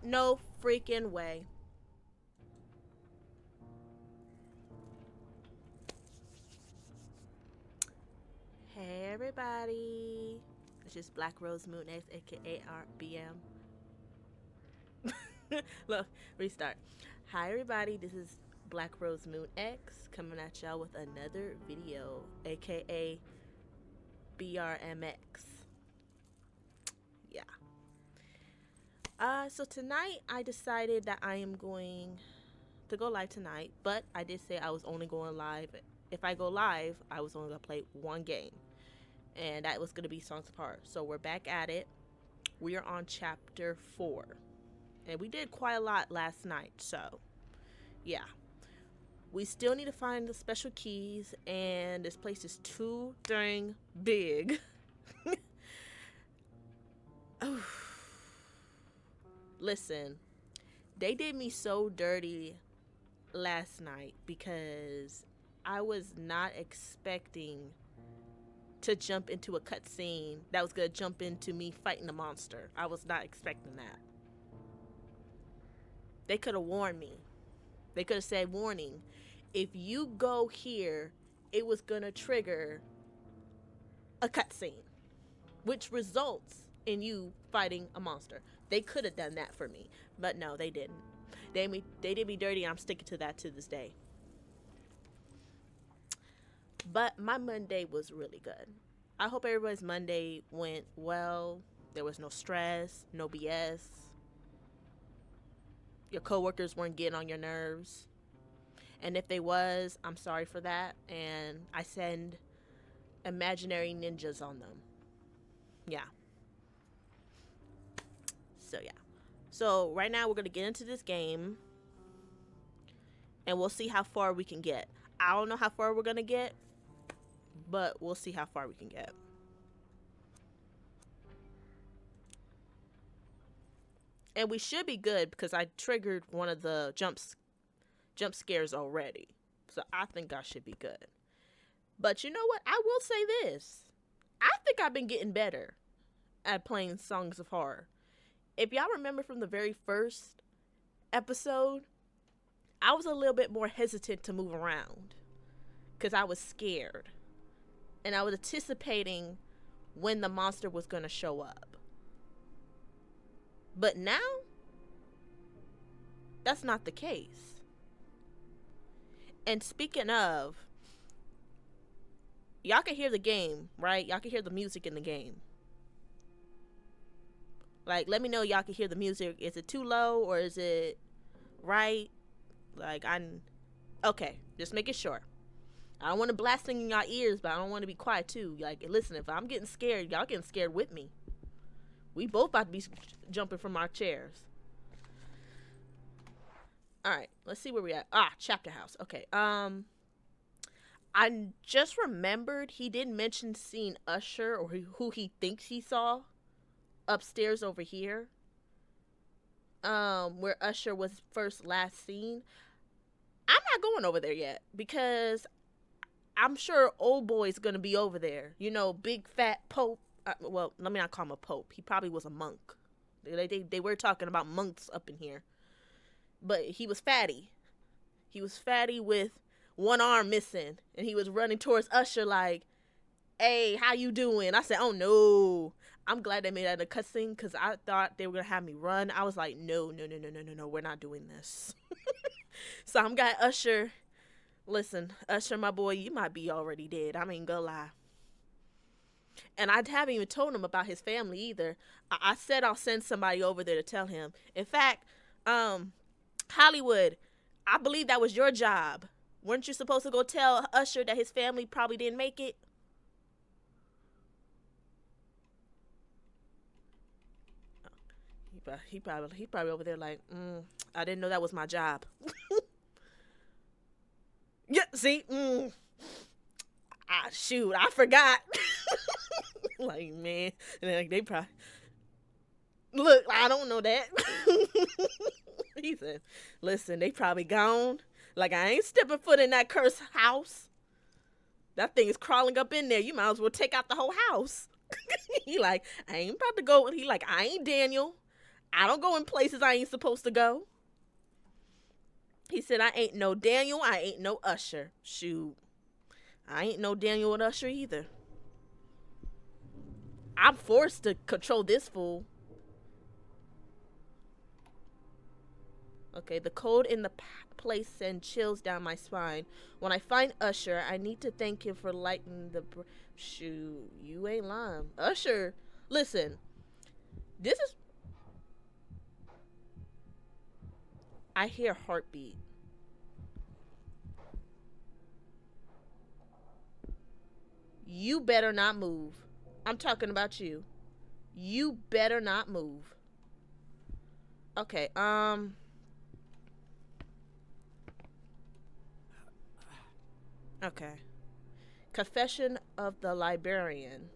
No freaking way. Hey everybody. It's just BlackRoseMoonX, aka RBM. Look, restart. Hi everybody, this is BlackRoseMoonX coming at y'all with another video, aka BRMX. Yeah. So tonight I decided that I am going to go live tonight, but I did say I was only going live. If I go live, I was only gonna play one game, and that was gonna be Songs of Heart. So we're back at it. We are on chapter 4, and we did quite a lot last night. So yeah, we still need to find the special keys, and this place is too dang big. Listen, they did me so dirty last night because I was not expecting to jump into a cutscene that was gonna jump into me fighting a monster. I was not expecting that. They could have warned me. They could have said, warning, if you go here, it was gonna trigger a cutscene, which results in you fighting a monster. They could have done that for me, but no, they didn't. They did me dirty, and I'm sticking to that to this day. But my Monday was really good. I hope everybody's Monday went well. There was no stress, no BS. Your coworkers weren't getting on your nerves. And if they was, I'm sorry for that. And I send imaginary ninjas on them. Yeah. So yeah. So right now we're going to get into this game. And we'll see how far we can get. I don't know how far we're going to get, but we'll see how far we can get. And we should be good because I triggered one of the jump scares already. So I think I should be good. But you know what? I will say this. I think I've been getting better at playing Songs of Horror. If y'all remember from the very first episode, I was a little bit more hesitant to move around because I was scared. And I was anticipating when the monster was going to show up. But now, that's not the case. And speaking of, y'all can hear the game, right? Y'all can hear the music in the game. Like, let me know y'all can hear the music. Is it too low or is it right? Like, okay, just making sure. I don't want to blast in y'all ears, but I don't want to be quiet too. Like, listen, if I'm getting scared, y'all getting scared with me. We both about to be jumping from our chairs. Alright, let's see where we at. Chapter house. Okay. I just remembered he didn't mention seeing Usher or who he thinks he saw upstairs over here. Where Usher was last seen. I'm not going over there yet because I'm sure old boy's gonna be over there. You know, big fat Pope. Well, let me not call him a pope. He probably was a monk. They were talking about monks up in here. But he was fatty. He was fatty with one arm missing. And he was running towards Usher like, hey, how you doing? I said, oh, no. I'm glad they made that a cutscene because I thought they were going to have me run. I was like, no. We're not doing this. So I'm got Usher. Listen, Usher, my boy, you might be already dead. I ain't gonna lie. And I haven't even told him about his family either. I said I'll send somebody over there to tell him. In fact, Hollywood, I believe that was your job. Weren't you supposed to go tell Usher that his family probably didn't make it? He probably over there like, I didn't know that was my job. Yeah, see? Shoot, I forgot. Like, man, like they probably look. I don't know that. He said, "Listen, they probably gone. Like I ain't stepping foot in that cursed house. That thing is crawling up in there. You might as well take out the whole house." He like, I ain't about to go. He like, I ain't Daniel. I don't go in places I ain't supposed to go. He said, I ain't no Daniel. I ain't no Usher. Shoot. I ain't no Daniel and Usher either. I'm forced to control this fool. Okay, the cold in the place sends chills down my spine. When I find Usher, I need to thank him for lighting the... Shoot, you ain't lying. Usher, listen, this is... I hear heartbeat. You better not move. I'm talking about you. You better not move. Okay, okay. Confession of the Librarian.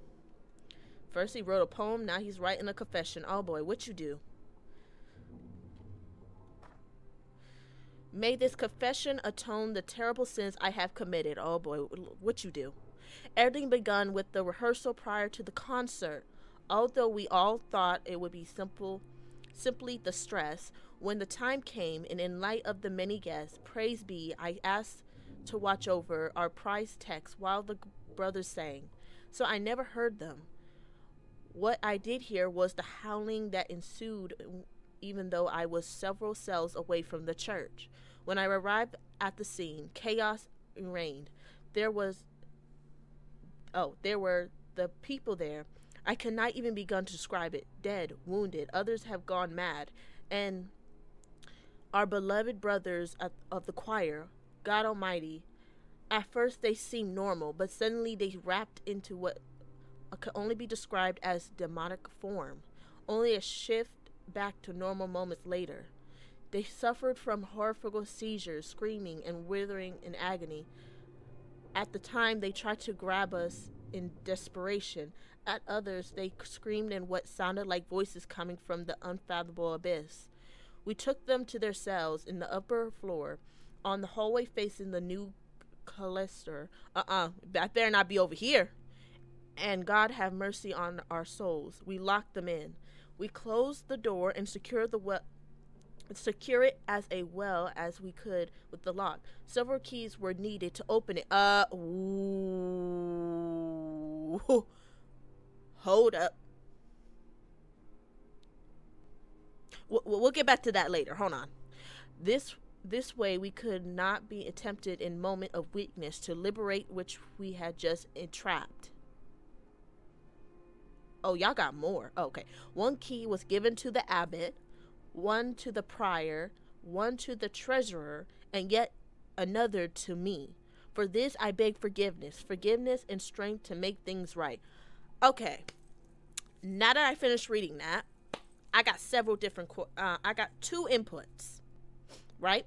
First he wrote a poem, now he's writing a confession. Oh boy, what you do? May this confession atone the terrible sins I have committed. Oh boy, what you do? Everything begun with the rehearsal prior to the concert. Although we all thought it would be simply the stress, when the time came and in light of the many guests, praise be, I asked to watch over our prize text while the brothers sang. So I never heard them. What I did hear was the howling that ensued, even though I was several cells away from the church. When I arrived at the scene, chaos reigned. There were the people there. I cannot even begin to describe it. Dead, wounded, others have gone mad. And our beloved brothers of the choir, God Almighty, at first they seemed normal, but suddenly they wrapped into what could only be described as demonic form. Only a shift back to normal moments later. They suffered from horrible seizures, screaming and withering in agony. At the time, they tried to grab us in desperation. At others, they screamed in what sounded like voices coming from the unfathomable abyss. We took them to their cells in the upper floor, on the hallway facing the new cloister. That better not be over here. And God have mercy on our souls. We locked them in. We closed the door and secure it as well as we could with the lock. Several keys were needed to open it. Hold up. We'll get back to that later. Hold on. This way we could not be tempted in moment of weakness to liberate which we had just entrapped. Oh, y'all got more. Okay. One key was given to the abbot, one to the prior, one to the treasurer, and yet another to me. For this I beg forgiveness and strength to make things right. Okay. Now that I finished reading that, I got several different I got two inputs, right?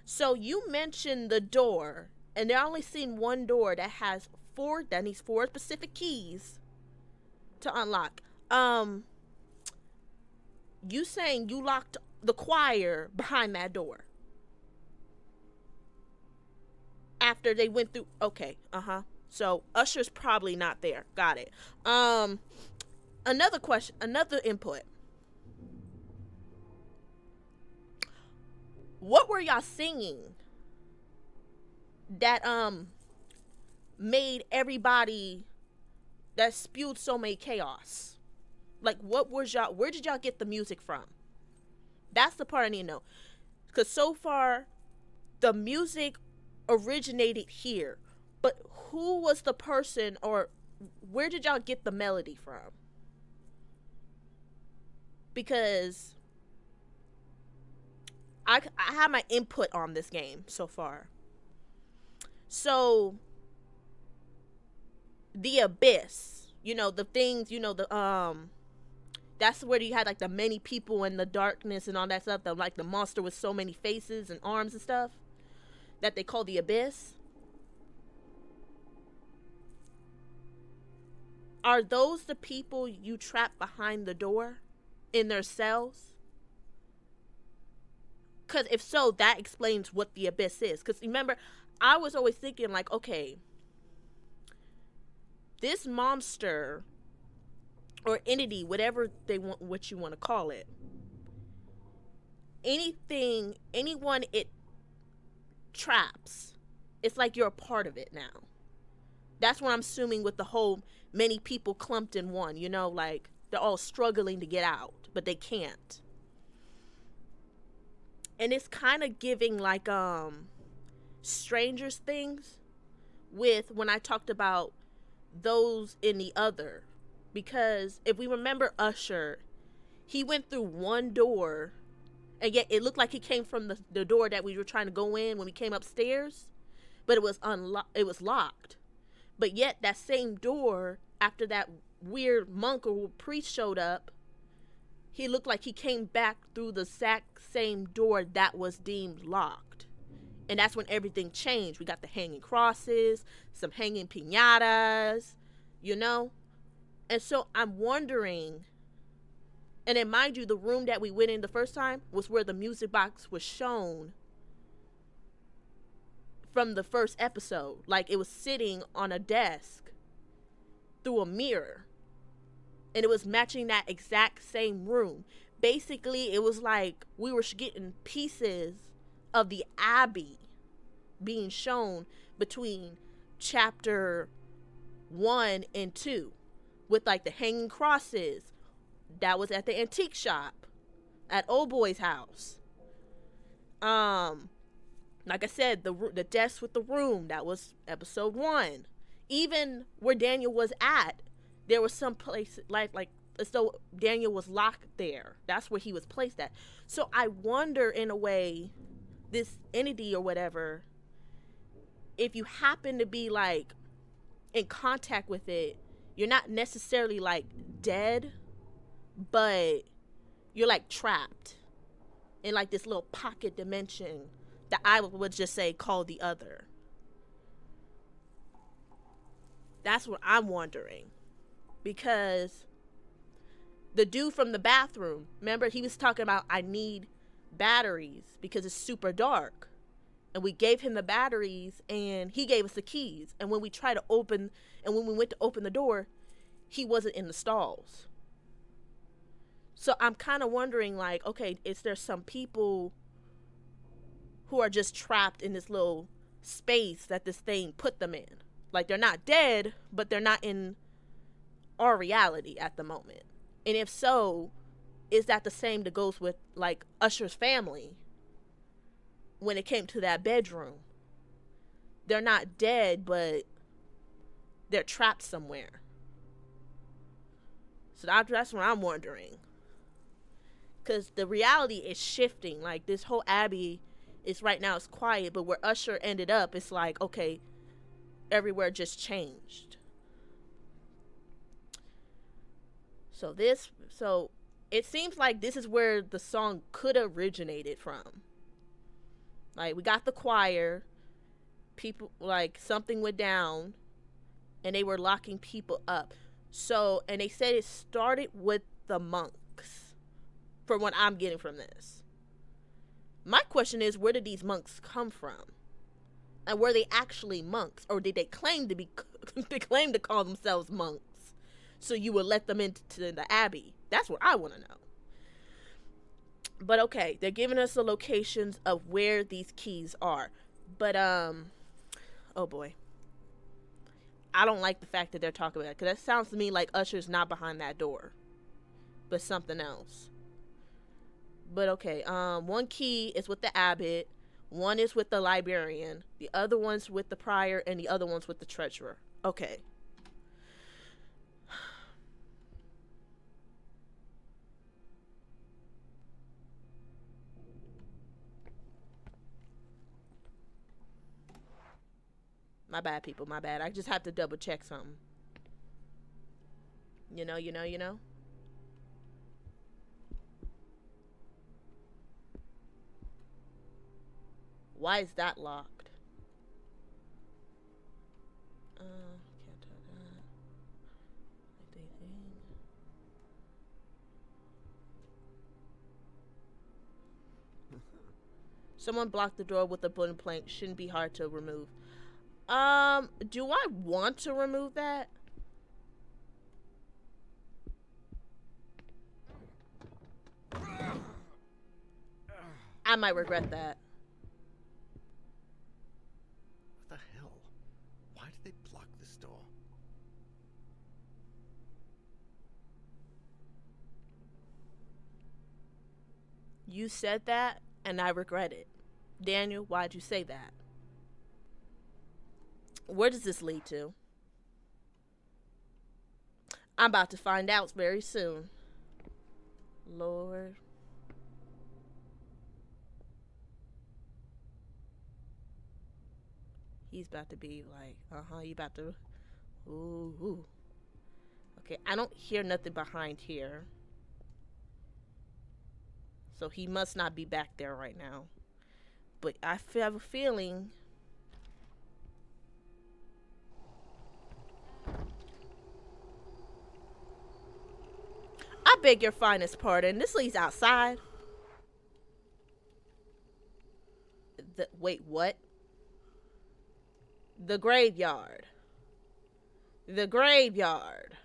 So you mentioned the door, and I only seen one door that needs four specific keys to unlock. You saying you locked the choir behind that door after they went through? Okay, so Usher's probably not there. Got it. Another question, another input. What were y'all singing that made everybody, that spewed so many chaos? Like, where did y'all get the music from? That's the part I need to know. Because so far, the music originated here. But who was the person, or where did y'all get the melody from? Because I have my input on this game so far. So, the abyss, the things, that's where you had like the many people in the darkness and all that stuff, like the monster with so many faces and arms and stuff that they call the abyss. Are those the people you trap behind the door in their cells? Because if so, that explains what the abyss is. Because remember, I was always thinking like, okay, this monster or entity, whatever they want, what you want to call it. Anything, anyone it traps, it's like you're a part of it now. That's what I'm assuming with the whole many people clumped in one, you know, like they're all struggling to get out, but they can't. And it's kind of giving like strangers things with when I talked about those in the other, because if we remember Usher, he went through one door, and yet it looked like he came from the door that we were trying to go in when we came upstairs, but it was it was locked. But yet that same door, after that weird monk or priest showed up, he looked like he came back through the exact same door that was deemed locked. And that's when everything changed. We got the hanging crosses, some hanging piñatas, you know? And so I'm wondering, and then mind you, the room that we went in the first time was where the music box was shown from the first episode. Like it was sitting on a desk through a mirror. And it was matching that exact same room. Basically, it was like we were getting pieces of the Abbey being shown between chapter 1 and 2, with like the hanging crosses that was at the antique shop at Old Boy's house. Like I said, the desk with the room, that was episode 1. Even where Daniel was at, there was some place like as though Daniel was locked there. That's where he was placed at. So I wonder, in a way, this entity or whatever, if you happen to be like in contact with it, you're not necessarily like dead, but you're like trapped in like this little pocket dimension that I would just say called the other. That's what I'm wondering. Because the dude from the bathroom, remember, he was talking about, I need batteries because it's super dark. And we gave him the batteries and he gave us the keys. And when we tried to open, and when we went to open the door, he wasn't in the stalls. So I'm kind of wondering, like, okay, is there some people who are just trapped in this little space that this thing put them in? Like, they're not dead, but they're not in our reality at the moment. And if so, is that the same that goes with like Usher's family when it came to that bedroom? They're not dead, but they're trapped somewhere. So that's what I'm wondering. Because the reality is shifting. Like, this whole Abbey is right now, it's quiet, but where Usher ended up, it's like, okay, everywhere just changed. So it seems like this is where the song could have originated from. Like, we got the choir, people, like, something went down, and they were locking people up. So, and they said it started with the monks, from what I'm getting from this. My question is, where did these monks come from? And were they actually monks, or did they claim to be, they claim to call themselves monks? So you would let them into the Abbey. That's what I want to know. But okay, they're giving us the locations of where these keys are. But oh boy, I don't like the fact that they're talking about it, because that sounds to me like Usher's not behind that door, but something else. But okay, one key is with the abbot, one is with the librarian, the other one's with the prior, and the other one's with the treasurer. Okay. My bad, people. My bad. I just have to double check something. You know. Why is that locked? Can't tell that. Someone blocked the door with a wooden plank. Shouldn't be hard to remove. Do I want to remove that? I might regret that. What the hell? Why did they block this door? You said that, and I regret it. Daniel, why'd you say that? Where does this lead to? I'm about to find out very soon. Lord. He's about to be like, you about to. Ooh. Okay, I don't hear nothing behind here. So he must not be back there right now. But I have a feeling. I beg your finest pardon. This leads outside. Wait, what? The graveyard. The graveyard.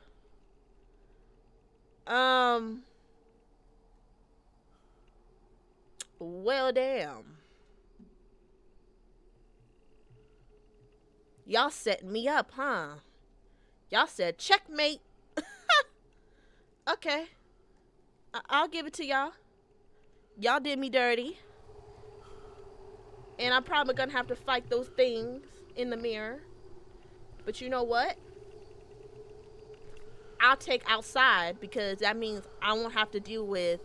Well, damn. Y'all setting me up, huh? Y'all said checkmate. Okay. I'll give it to y'all. Y'all did me dirty. And I'm probably gonna have to fight those things in the mirror. But you know what? I'll take outside because that means I won't have to deal with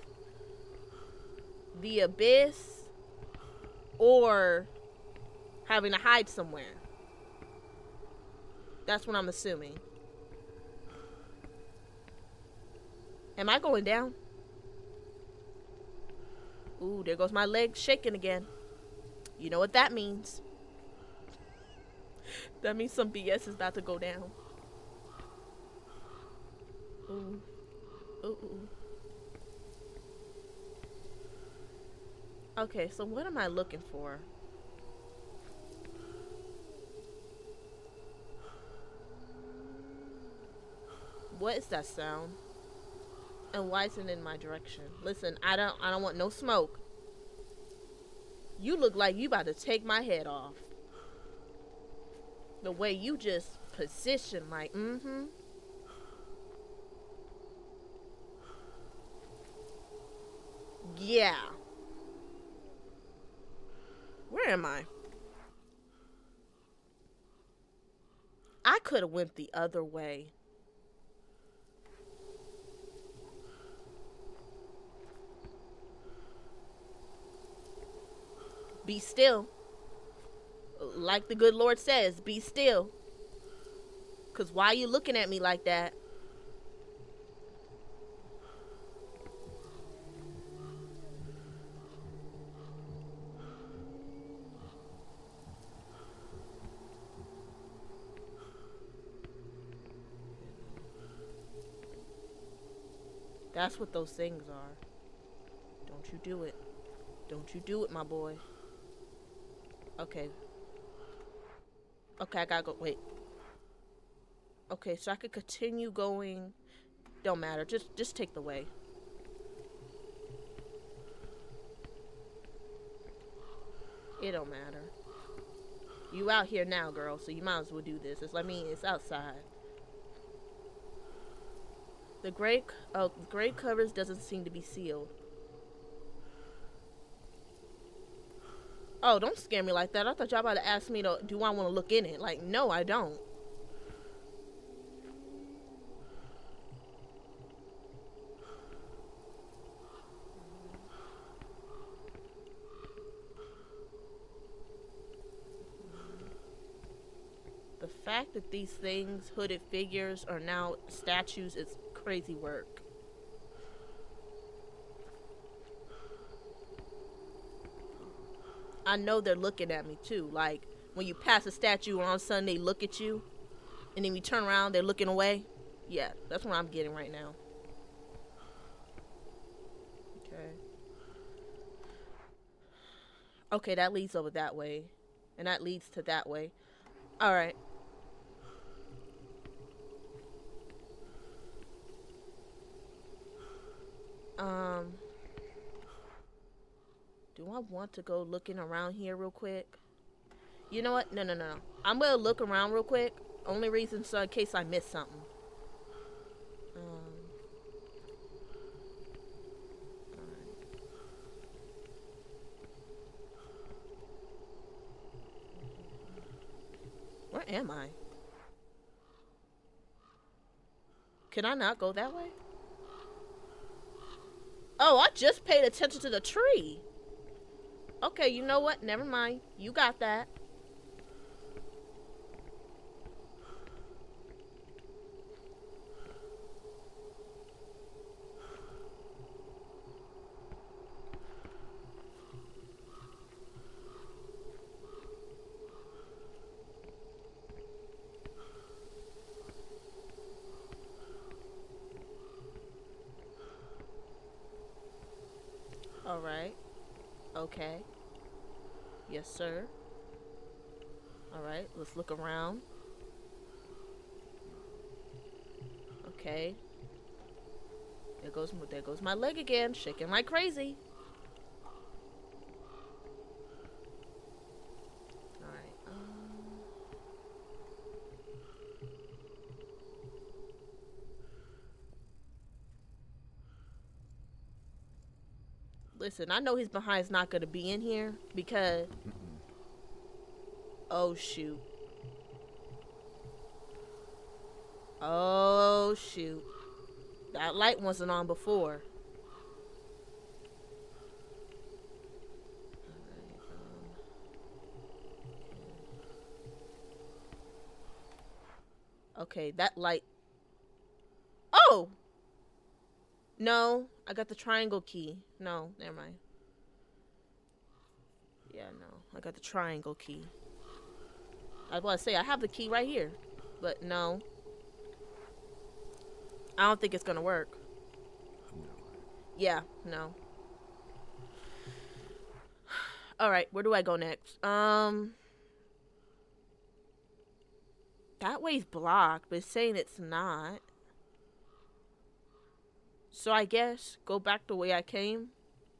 the abyss or having to hide somewhere. That's what I'm assuming. Am I going down? Ooh, there goes my leg shaking again. You know what that means. That means some BS is about to go down. Ooh. Ooh. Okay, so what am I looking for? What is that sound? And why is it in my direction? Listen, I don't want no smoke. You look like you about to take my head off. The way you just position, like, Yeah. Where am I? I could have went the other way. Be still. Like the good Lord says, be still. Because why are you looking at me like that? That's what those things are. Don't you do it. Don't you do it, my boy. Okay. Okay, I gotta go. Wait. Okay, so I could continue going. Don't matter. Just take the way. It don't matter. You out here now, girl, so you might as well do this. It's outside. The grave covers doesn't seem to be sealed. Oh, don't scare me like that. I thought y'all about to ask me do I want to look in it? Like, no, I don't. The fact that these things, hooded figures, are now statues is crazy work. I know they're looking at me too. Like when you pass a statue and all of a sudden they look at you, and then you turn around, they're looking away. Yeah, that's what I'm getting right now. Okay. Okay, that leads over that way, and that leads to that way. All right. Um. Do I want to go looking around here real quick? You know what? No, no, no, no. I'm gonna look around real quick. Only reason so in case I miss something. Alright. Where am I? Can I not go that way? Oh, I just paid attention to the tree. Okay, you know what? Never mind. You got that. Alright. Okay. Yes, sir. Alright, let's look around. Okay. There goes my leg again, shaking like crazy. Alright, listen, I know his behind's not gonna be in here because oh shoot. Oh shoot. That light wasn't on before. Okay, that light. Oh! No, I got the triangle key. No, never mind. Yeah, no, I got the triangle key. I was about to say, I have the key right here. But no. I don't think it's gonna work. Yeah, no. Alright, where do I go next? That way's blocked, but it's saying it's not. So I guess go back the way I came.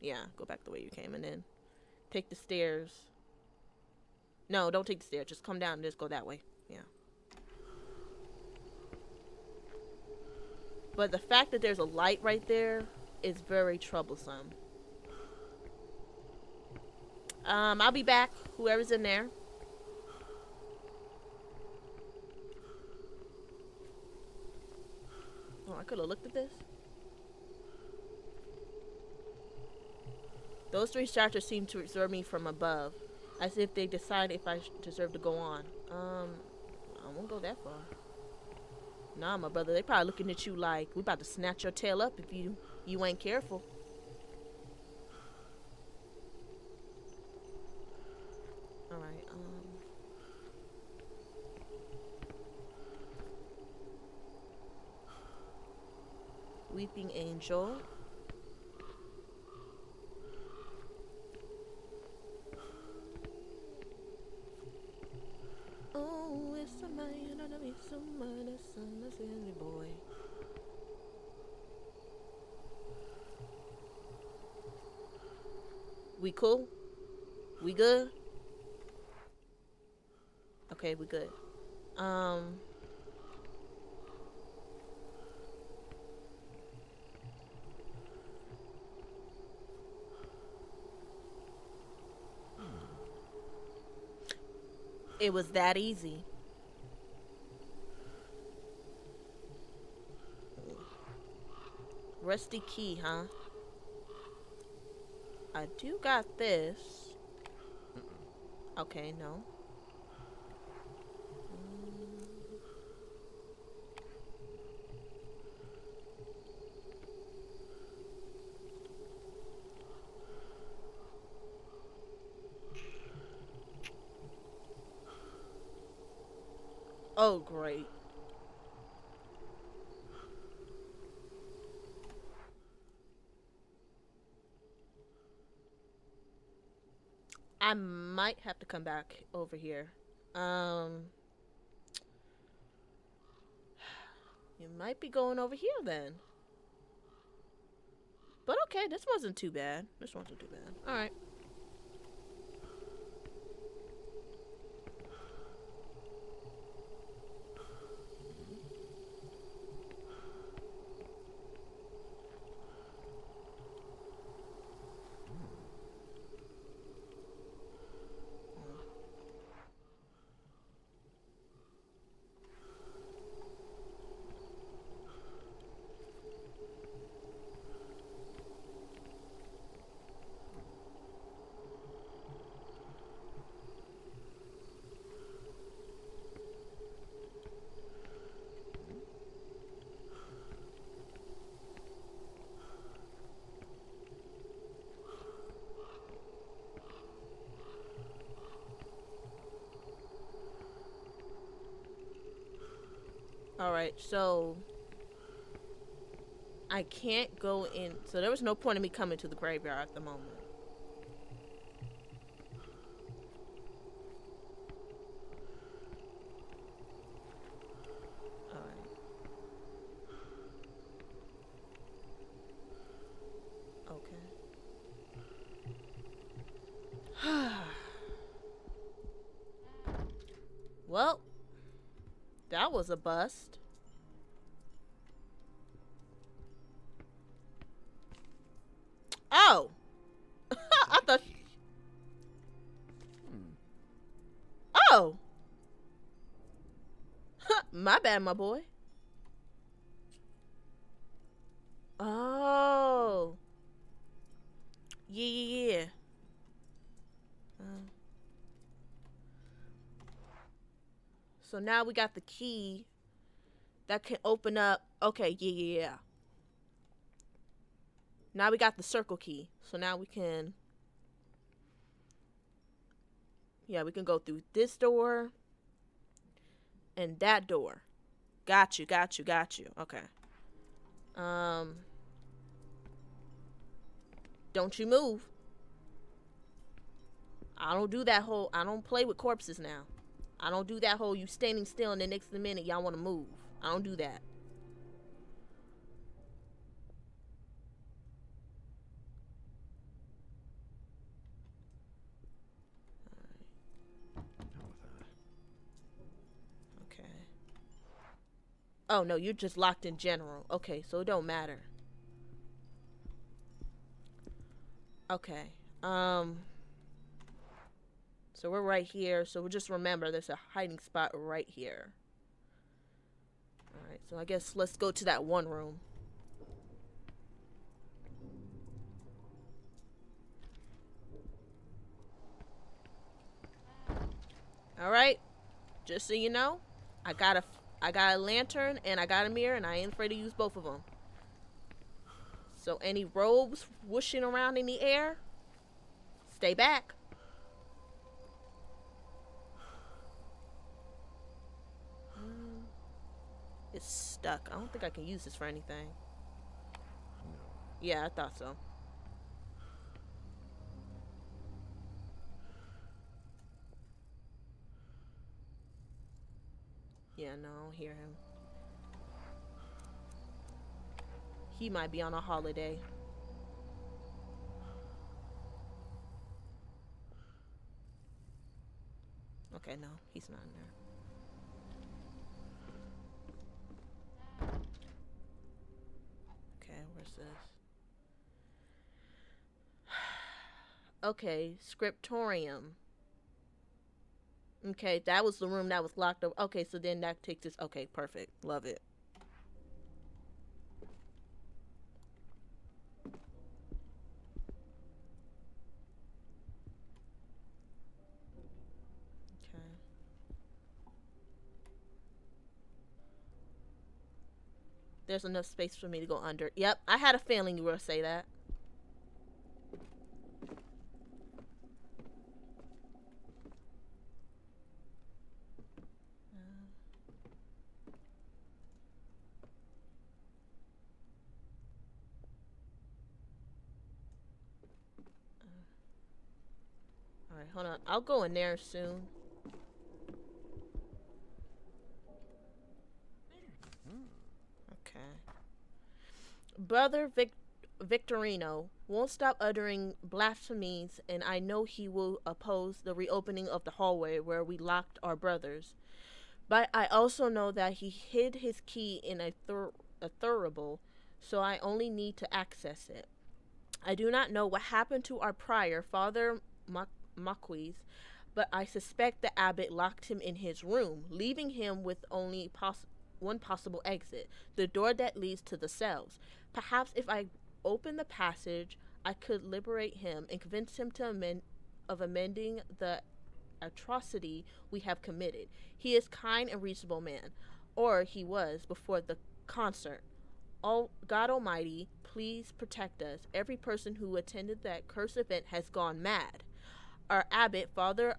Yeah, go back the way you came and then take the stairs. No, don't take the stairs. Just come down and just go that way. Yeah. But the fact that there's a light right there is very troublesome. I'll be back. Whoever's in there. Oh, I could have looked at this. Those three structures seem to observe me from above, as if they decide if I deserve to go on. I won't go that far. Nah, my brother, they probably looking at you like we about to snatch your tail up if you ain't careful. All right. Weeping Angel. Oh, it's a man, it's a man, it's a silly boy. We cool? We good? Okay, we good. It was that easy. Rusty key, huh? I do got this. Okay, no. Oh, great. I might have to come back over here. You might be going over here then. But okay, this wasn't too bad. This wasn't too bad. Alright. Alright, so I can't go in. So there was no point in me coming to the graveyard at the moment. Alright. Okay. Well, that was a bust. Oh! I thought. Oh! My bad, my boy. Oh. Yeah, yeah, yeah. So now we got the key that can open up. Okay, yeah, yeah, yeah. Now we got the circle key. So now we can. Yeah, we can go through this door and that door. Got you, got you, got you. Okay. Um. Don't you move. I don't do that whole. I don't play with corpses now. I don't do that whole you standing still and the next minute y'all want to move. I don't do that. Okay. Oh no, you're just locked in general. Okay, so it don't matter. Okay. So we're right here. So we'll just remember there's a hiding spot right here. Alright, so I guess let's go to that one room. Alright. Just so you know, I got a lantern and I got a mirror and I ain't afraid to use both of them. So any robes whooshing around in the air, stay back. It's stuck. I don't think I can use this for anything. Yeah, I thought so. Yeah, no, I don't hear him. He might be on a holiday. Okay, no, he's not in there. Okay, where's this? Okay, scriptorium. Okay, that was the room that was locked up. Okay, so then that takes us. Okay, perfect. Love it. Okay. There's enough space for me to go under. Yep, I had a feeling you were going to say that. Alright, hold on. I'll go in there soon. Okay. Brother Victorino won't stop uttering blasphemies, and I know he will oppose the reopening of the hallway where we locked our brothers. But I also know that he hid his key in a thurible, so I only need to access it. I do not know what happened to our prior, Father Marquis, but I suspect the abbot locked him in his room, leaving him with only one possible exit, the door that leads to the cells. Perhaps if I open the passage, I could liberate him and convince him of amending the atrocity we have committed. He is kind and reasonable man, or he was before the concert. Oh, God Almighty, please protect us. Every person who attended that cursed event has gone mad. Our abbot, Father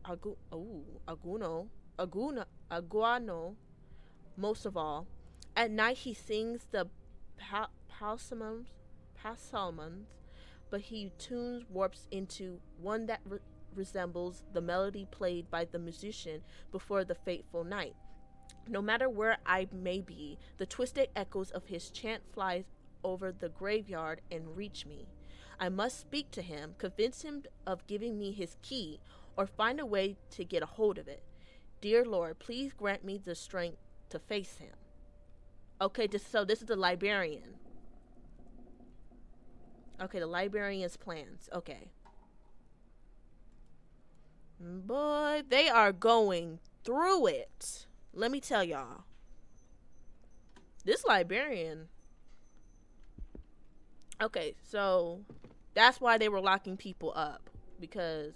Aguano, most of all. At night he sings the psalms, but he tunes warps into one that resembles the melody played by the musician before the fateful night. No matter where I may be, the twisted echoes of his chant flies over the graveyard and reach me. I must speak to him, convince him of giving me his key, or find a way to get a hold of it. Dear Lord, please grant me the strength to face him. Okay, so this is the librarian. Okay, the librarian's plans. Okay. Boy, they are going through it. Let me tell y'all. This librarian. Okay, so that's why they were locking people up. Because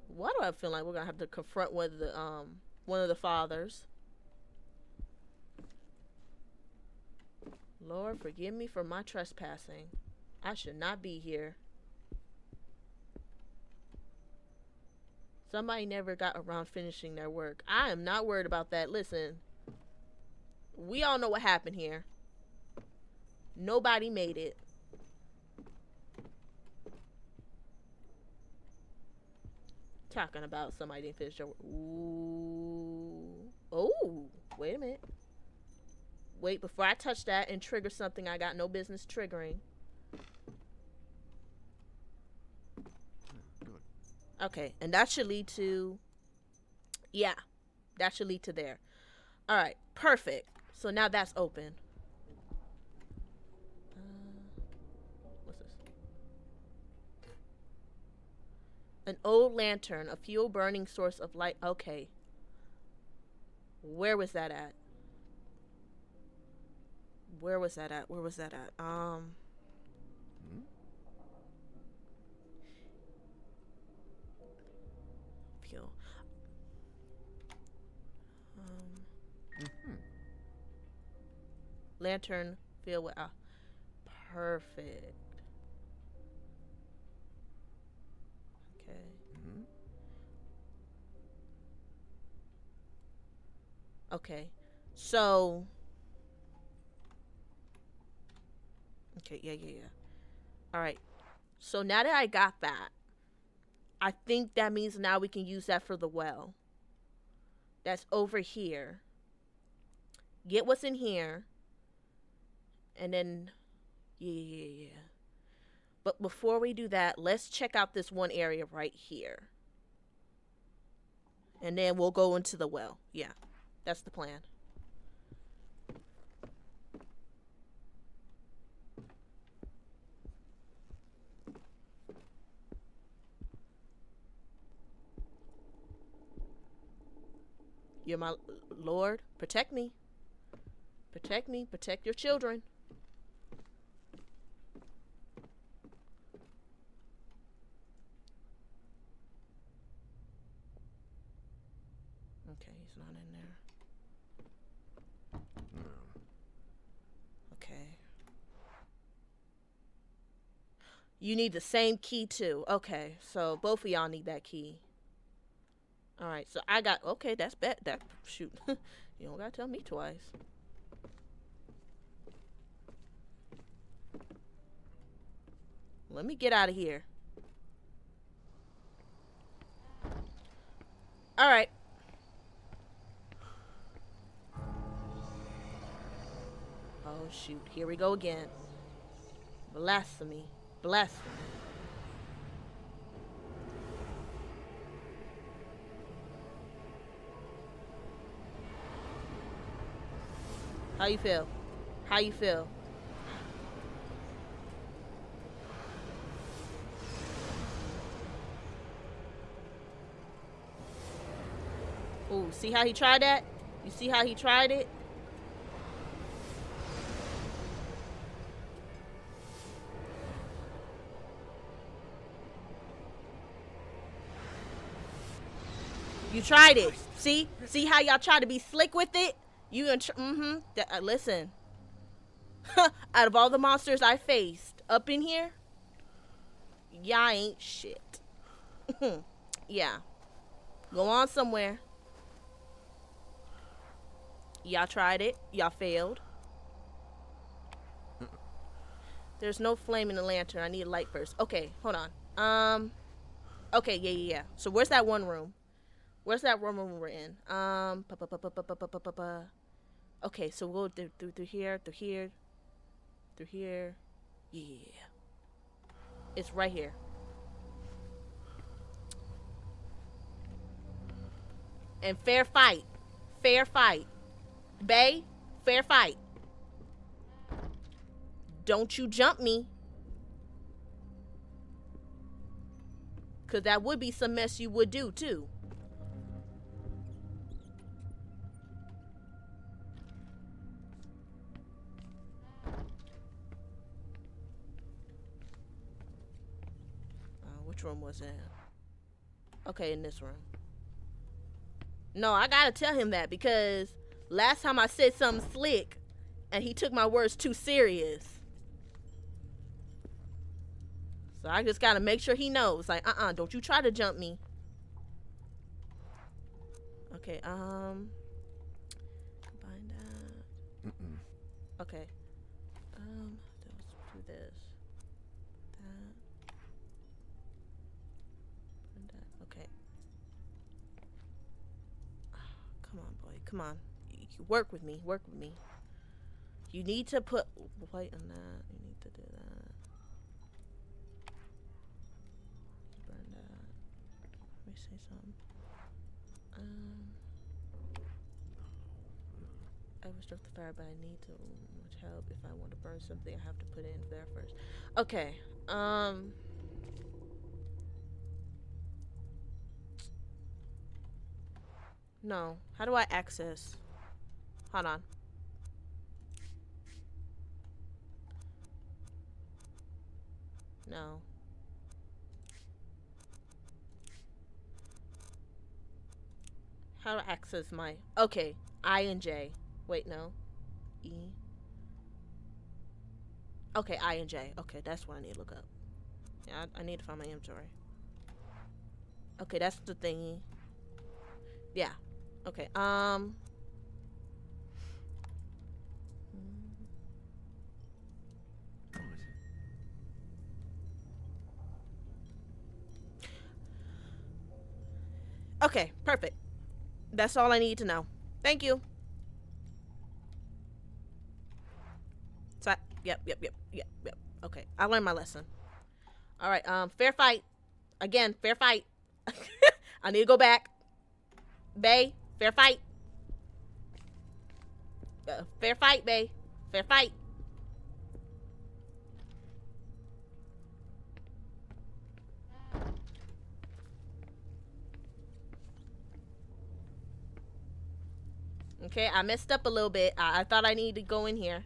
why do I feel like we're gonna have to confront one of the fathers? Lord, forgive me for my trespassing. I should not be here. Somebody never got around finishing their work. I am not worried about that. Listen, we all know what happened here. Nobody made it. Talking about somebody didn't finish their work. Ooh. Oh, wait a minute. Wait, before I touch that and trigger something I got no business triggering. Good. Okay, and that should lead to... Yeah, that should lead to there. Alright, perfect. So now that's open. What's this? An old lantern, a fuel burning source of light. Okay. Where was that at? Where was that at? Fuel. Lantern filled with perfect. Okay. Okay. So okay, yeah. All right. So now that I got that, I think that means now we can use that for the well. That's over here. Get what's in here. And then, yeah. But before we do that, let's check out this one area right here. And then we'll go into the well. Yeah, that's the plan. You're my Lord. Protect me. Protect me. Protect your children. Okay, he's not in there. No. Okay. You need the same key too. Okay, so both of y'all need that key. All right, so I got, okay, that's bet that shoot. You don't gotta tell me twice. Let me get out of here. All right. Oh shoot, here we go again. Blasphemy. Blasphemy. How you feel? How you feel? Ooh, see how he tried that? You see how he tried it? You tried it. See? See how y'all try to be slick with it? You listen. Out of all the monsters I faced up in here, y'all ain't shit. Yeah. Go on somewhere. Y'all tried it. Y'all failed. There's no flame in the lantern. I need a light first. Okay, hold on. Okay, yeah. So where's that one room? Where's that one room we're in? Okay, so we'll go through here, through here, through here. Yeah. It's right here. And fair fight. Fair fight. Bae, fair fight. Don't you jump me. Because that would be some mess you would do, too. Which room was that? Okay, in this room. No, I gotta tell him that because last time I said something slick and he took my words too serious. So I just gotta make sure he knows. Like, don't you try to jump me. Okay, combine that. Okay. Let's do this. That. Okay. Come on, boy. Come on. Work with me. Work with me. You need to put white on that. You need to do that. Burn that. Let me say something. I was struck the fire, but I need to much help. If I want to burn something, I have to put it in there first. Okay. No. How do I access? Hold on. No. How to access my... Okay. I and J. Wait, no. E. Okay, I and J. Okay, that's what I need to look up. Yeah, I need to find my inventory. Okay, that's the thingy. Yeah. Okay, Okay, perfect. That's all I need to know. Thank you. So, yep. Okay, I learned my lesson. All right, fair fight. Again, fair fight. I need to go back. Bae, fair fight. Fair fight, Bae. Fair fight. Okay, I messed up a little bit. I thought I needed to go in here.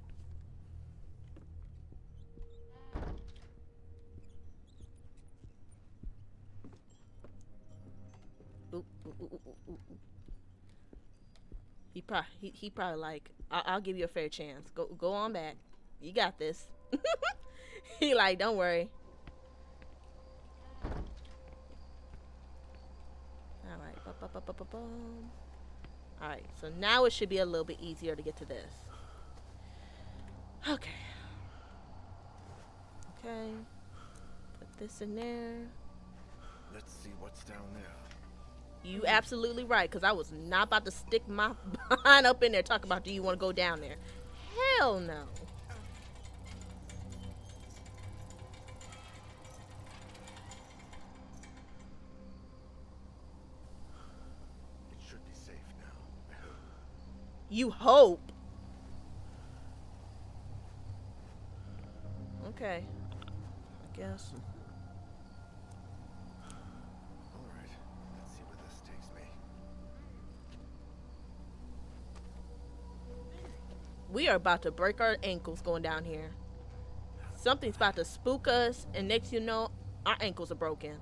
Ooh. He probably like, I'll give you a fair chance. Go on back. You got this. He like, don't worry. All right. All right. So now it should be a little bit easier to get to this. Okay. Okay. Put this in there. Let's see what's down there. You absolutely right, because I was not about to stick my behind up in there talking about, do you want to go down there? Hell no. It should be safe now. You hope. Okay. I guess. We are about to break our ankles going down here. Something's about to spook us, and next you know, our ankles are broken.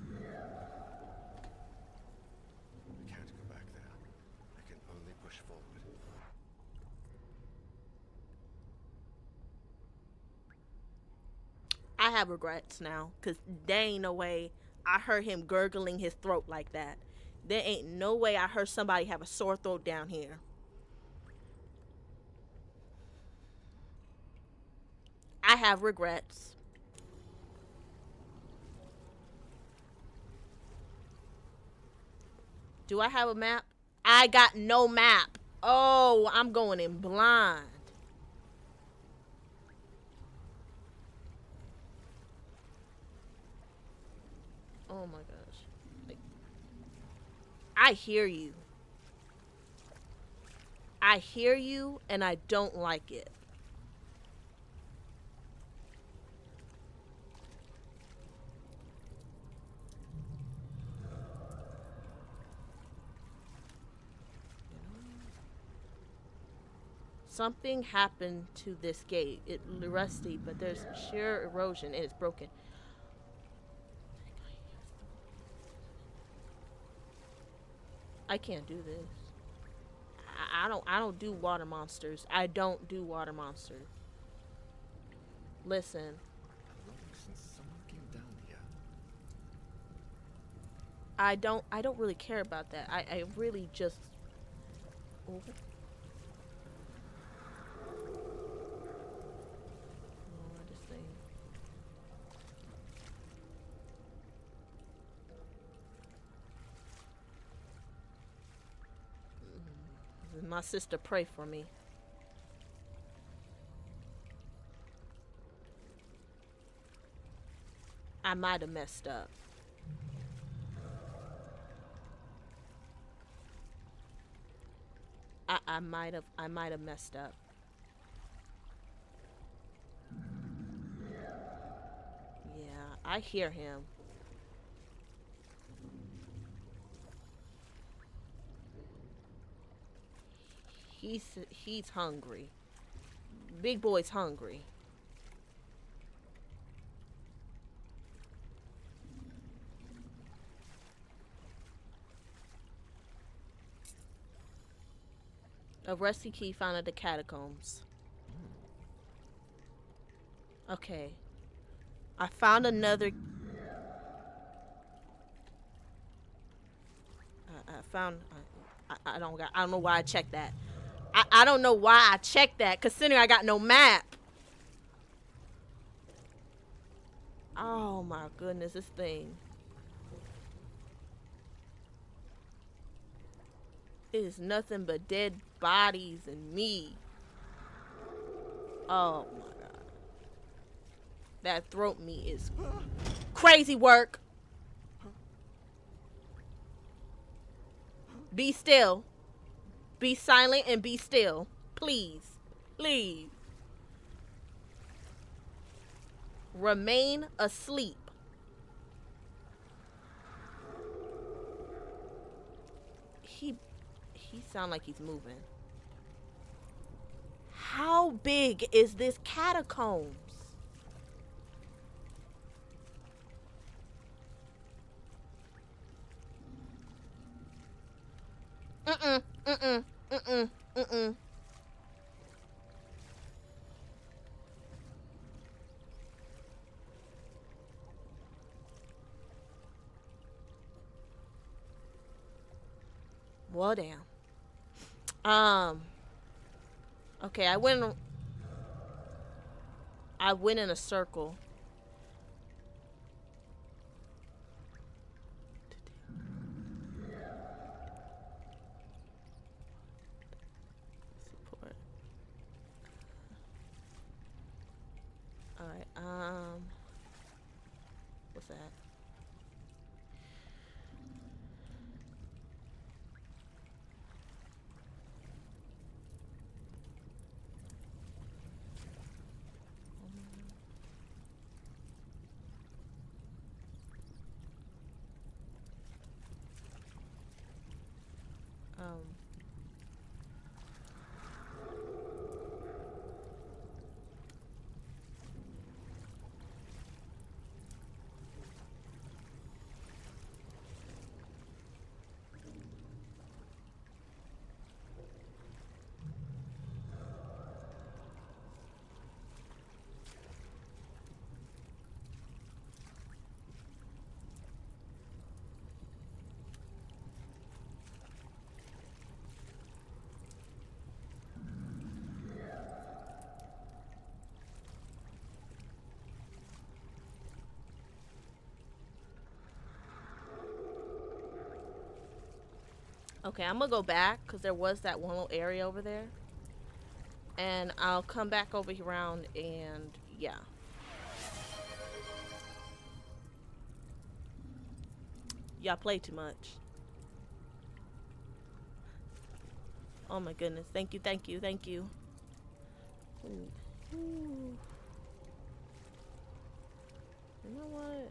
I can't go back there. I can only push forward. I have regrets now, because there ain't no way I heard him gurgling his throat like that. There ain't no way I heard somebody have a sore throat down here. I have regrets. Do I have a map? I got no map. Oh, I'm going in blind. Oh my gosh. Like, I hear you. I hear you and I don't like it. Something happened to this gate. It's rusty, but there's sheer erosion and it's broken. I can't do this. I don't do water monsters. I don't do water monsters. Listen, Growing since someone came down here. I don't really care about that. I really just oh, this thing. My sister pray for me. I might have messed up. I might have messed up. Yeah, I hear him. He's hungry. Big boy's hungry. A rusty key found at the catacombs. Okay. I found another. I found. I don't know why I checked that. I don't know why I checked that, considering I got no map. Oh my goodness, this thing. It is nothing but dead bodies and me. Oh my god. That throat meat is crazy work. Be still. Be silent and be still. Please. Please. Remain asleep. He sound like he's moving. How big is this catacombs? Mm-mm, mm-mm, mm-mm, mm-mm. Well, damn. Um. Okay, I went in a circle. Support. All right. What's that? Um. Okay, I'm gonna go back because there was that one little area over there, and I'll come back over here around and yeah. Y'all play too much. Oh my goodness! Thank you, thank you, thank you. Ooh. Ooh. You know what?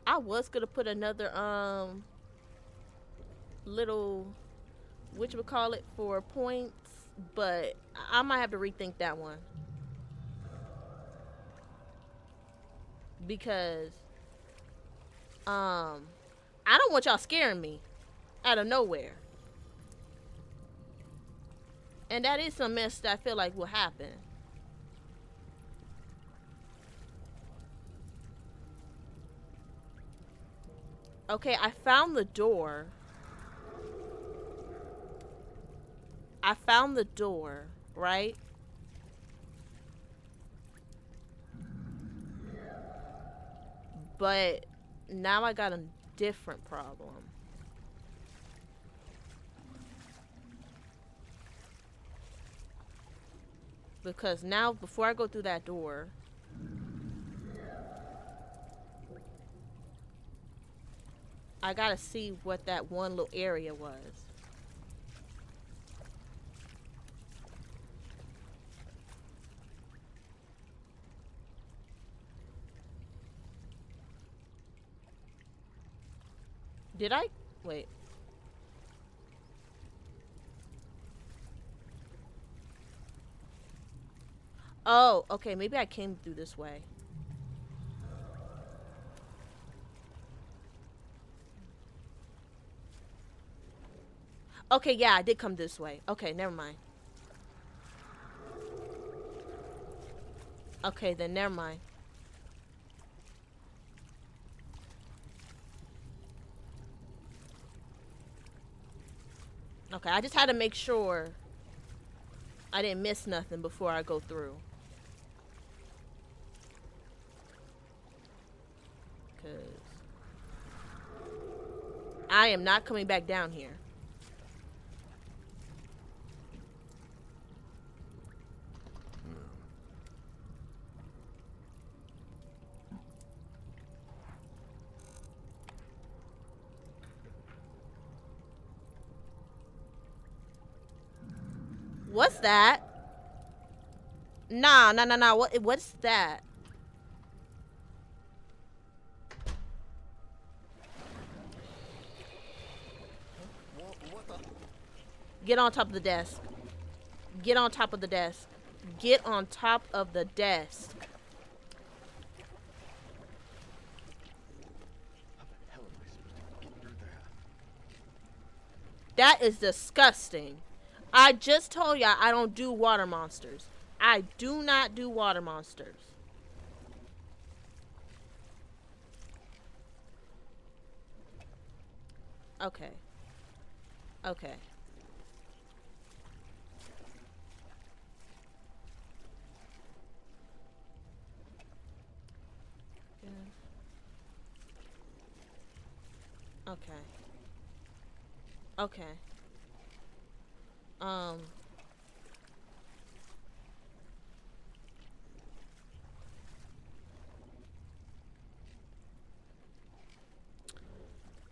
I was gonna put another little which would call it for points, but I might have to rethink that one because I don't want y'all scaring me out of nowhere, and that is some mess that I feel like will happen. Okay, I found the door. I found the door, right? But now I got a different problem. Because now, before I go through that door, I gotta see what that one little area was. Did I? Wait. Oh, okay. Maybe I came through this way. Okay, yeah, I did come this way. Okay, never mind. Okay, then never mind. Okay, I just had to make sure I didn't miss nothing before I go through. Because I am not coming back down here. What's that? Nah, nah, nah, nah. What's that? What the? Get on top of the desk. Get on top of the desk. Get on top of the desk. How the hell am I supposed to get through there? That is disgusting. I just told y'all I don't do water monsters. I do not do water monsters. Okay. Okay. Yeah. Okay. Okay. Um.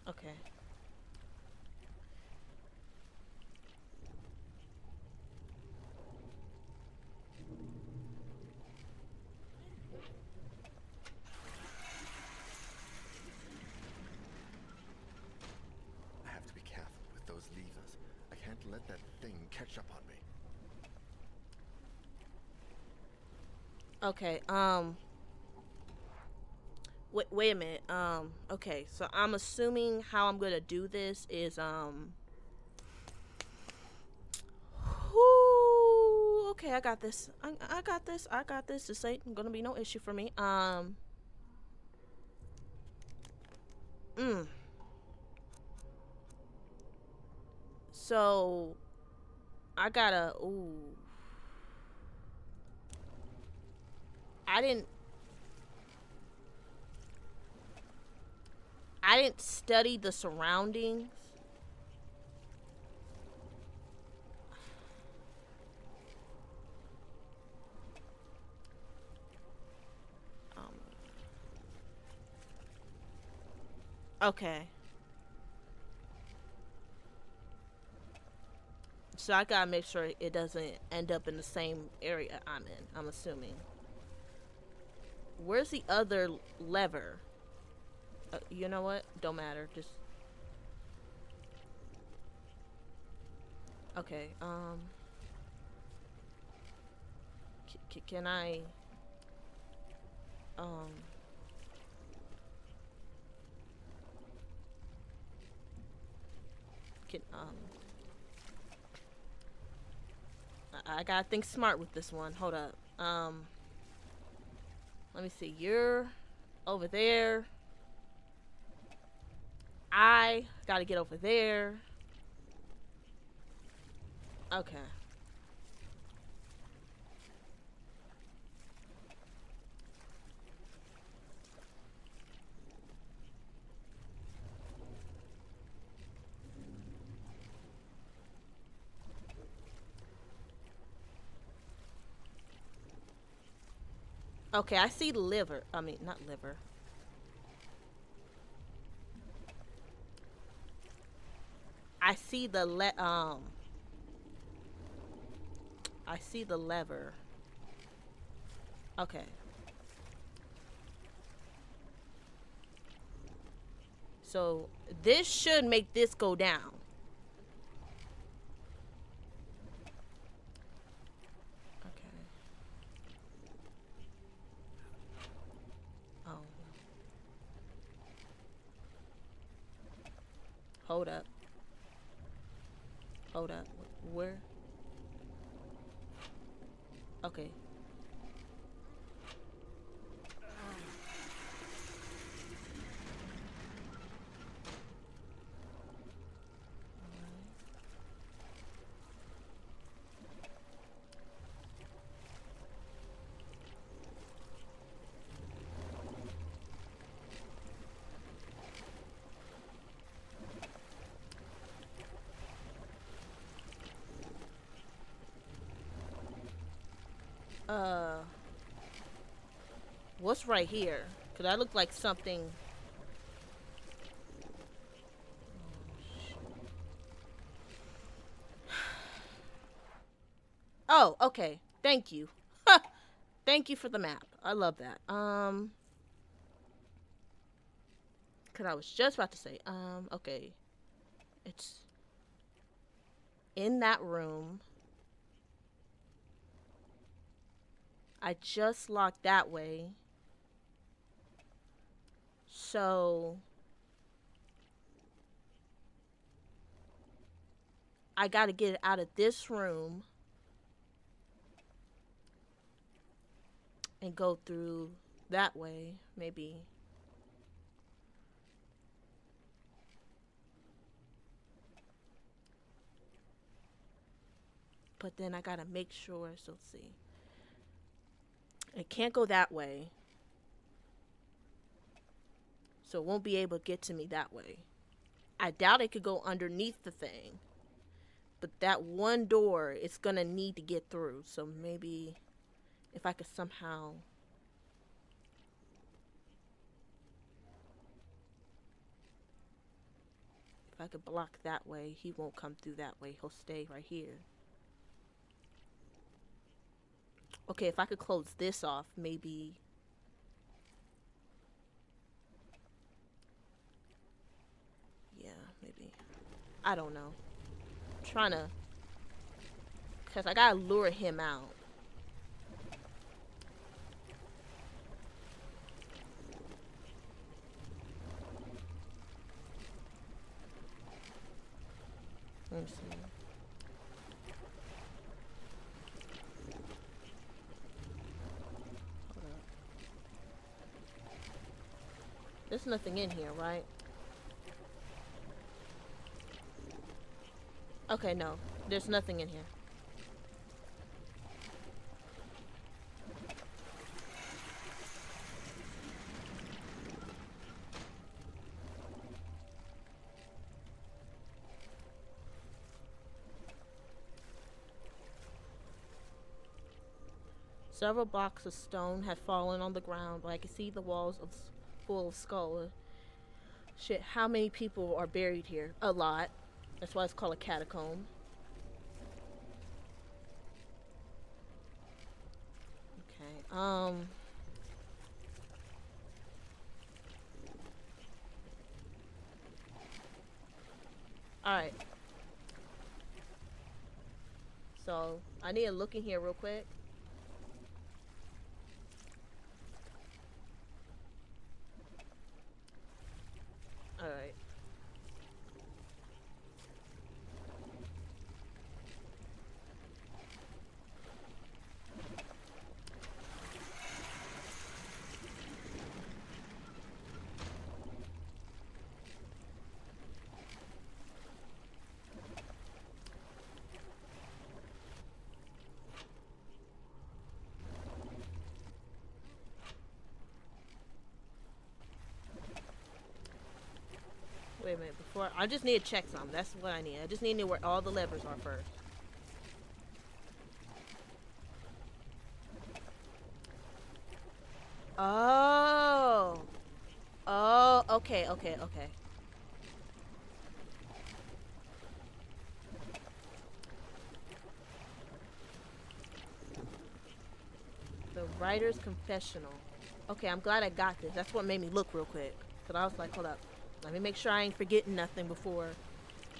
Okay. I have to be careful with those levers. I can't let that thing catch up on me. Okay. Wait a minute. Okay. So I'm assuming how I'm gonna do this is whoo, okay, I got this. I got this. I got this. This ain't gonna be no issue for me. Mm. So I gotta. Ooh. I didn't. I didn't study the surroundings. Okay. So I gotta make sure it doesn't end up in the same area I'm in, I'm assuming. Where's the other lever? You know what? Don't matter. Just okay. Can I? Um. Can I gotta think smart with this one. Hold up. Let me see. You're over there. I gotta get over there. Okay. Okay, I see the liver. I mean, not liver. I see the I see the lever. Okay. So this should make this go down. Okay. Oh. Hold up. Hold up. Where? Okay. Uh, what's right here? Cause that look like something. Oh, okay. Thank you. Thank you for the map. I love that. Cause I was just about to say, okay. It's in that room. I just locked that way. So I gotta get it out of this room and go through that way, maybe. But then I gotta make sure, so let's see. It can't go that way. So it won't be able to get to me that way. I doubt it could go underneath the thing. But that one door it's gonna need to get through. So maybe if I could somehow if I could block that way, he won't come through that way. He'll stay right here. Okay, if I could close this off, maybe. Yeah, maybe. I don't know. I'm trying to. Because I gotta lure him out. Let me see. Hold up. There's nothing in here, right? Okay, no. There's nothing in here. Several blocks of stone had fallen on the ground, but I could see the walls of full of skull. Shit, how many people are buried here? A lot. That's why it's called a catacomb. Okay. All right. So I need to look in here real quick. All right. Wait a minute. Before I just need to check something. That's what I need. I just need to know where all the levers are first. Oh. Oh. Okay. Okay. Okay. The writer's confessional. Okay, I'm glad I got this. That's what made me look real quick. Cause I was like, hold up. Let me make sure I ain't forgetting nothing before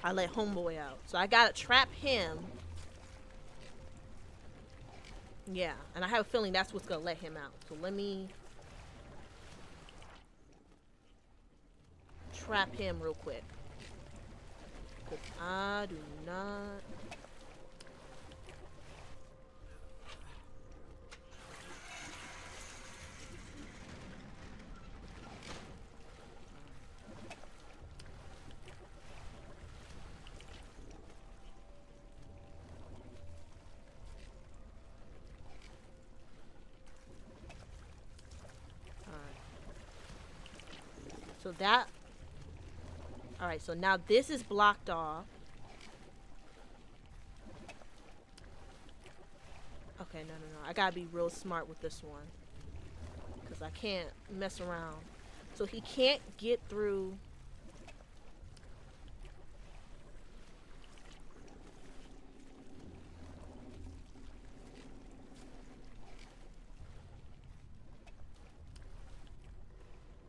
I let homeboy out. So I gotta trap him. Yeah, and I have a feeling that's what's gonna let him out. So let me trap him real quick. Cause I do not. So that. Alright, so now this is blocked off. Okay, no. I gotta be real smart with this one. Because I can't mess around. So he can't get through.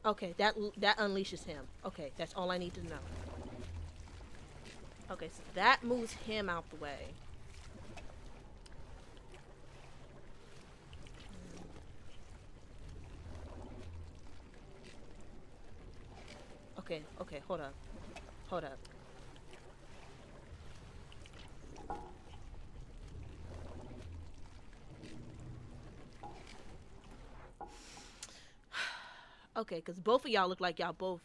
Okay, that unleashes him. Okay, that's all I need to know. Okay, so that moves him out the way. Okay, hold up. Hold up. Okay, because both of y'all look like y'all both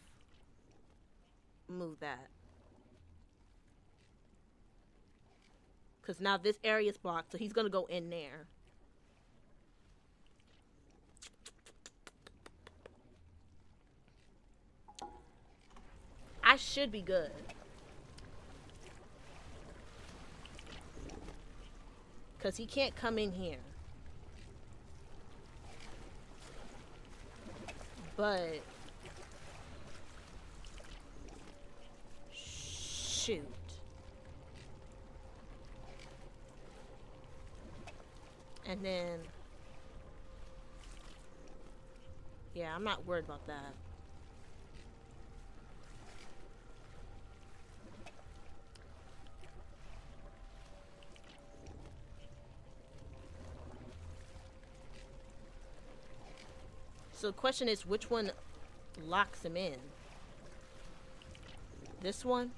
move that. Because now this area is blocked, so he's going to go in there. I should be good. Because he can't come in here. But shoot. And then yeah, I'm not worried about that. So the question is, which one locks him in? This one?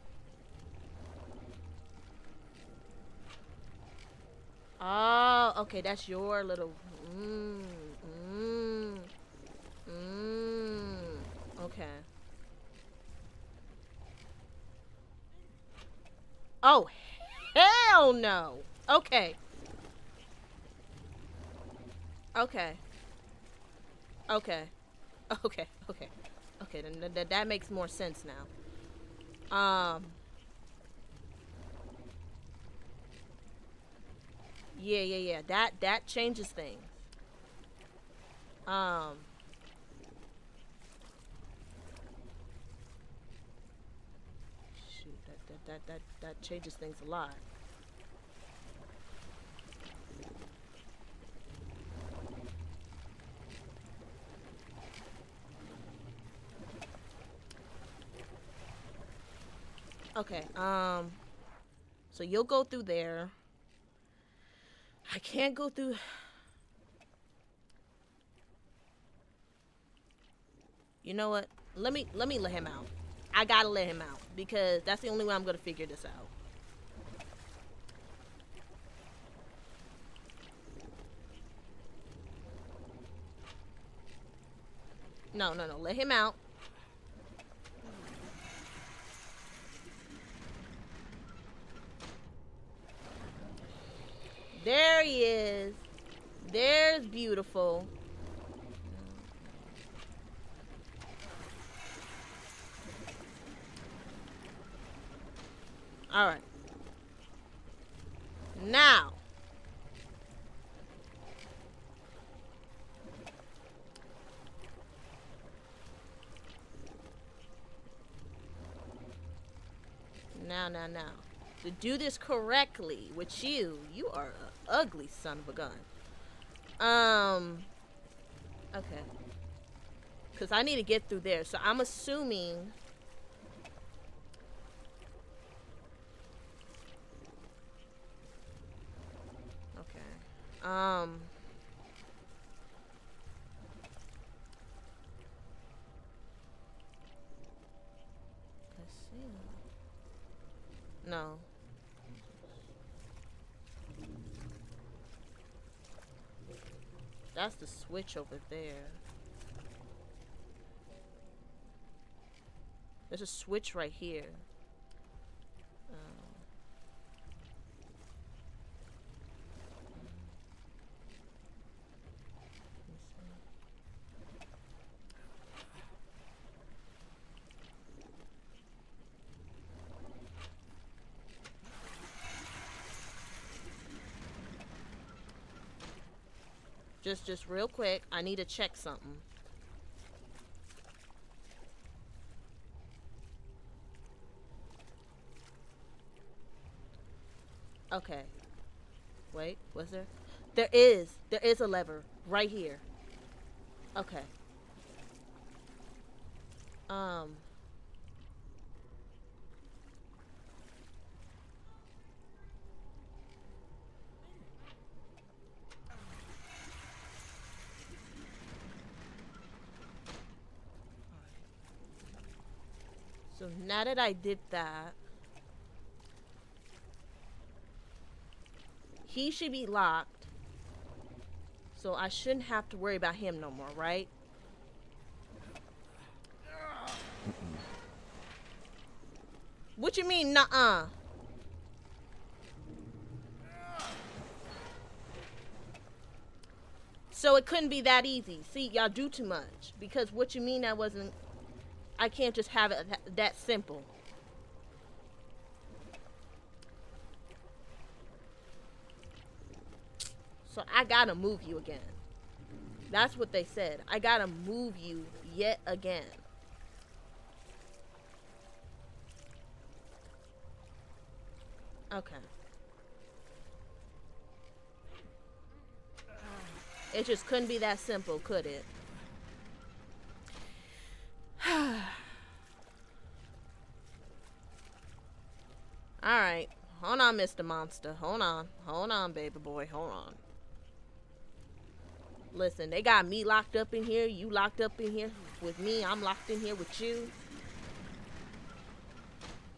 Oh, okay, that's your little. Okay. Oh, hell no. Okay. Okay. Okay. Okay. Okay. Okay. Then that makes more sense now. Yeah. That changes things. Um. That changes things a lot. Okay, so you'll go through there. I can't go through. You know what? Let me let him out. I gotta let him out because that's the only way I'm gonna figure this out. No, no, no. Let him out. There he is. There's beautiful. All right. Now. Now. To do this correctly with you are an ugly son of a gun. Okay. Because I need to get through there. So I'm assuming. Okay. Let's see. No. That's the switch over there. There's a switch right here. Just real quick, I need to check something. Okay. Wait, was there? There is a lever right here. Okay. So now that I did that, he should be locked. So I shouldn't have to worry about him no more, right? What you mean, nuh-uh? So it couldn't be that easy. See, y'all do too much. Because what you mean that wasn't... I can't just have it that simple. So I gotta move you again. That's what they said. I gotta move you yet again. Okay. It just couldn't be that simple, could it? Alright. Hold on, Mr. Monster. Hold on. Hold on, baby boy. Hold on. Listen, they got me locked up in here. You locked up in here with me. I'm locked in here with you.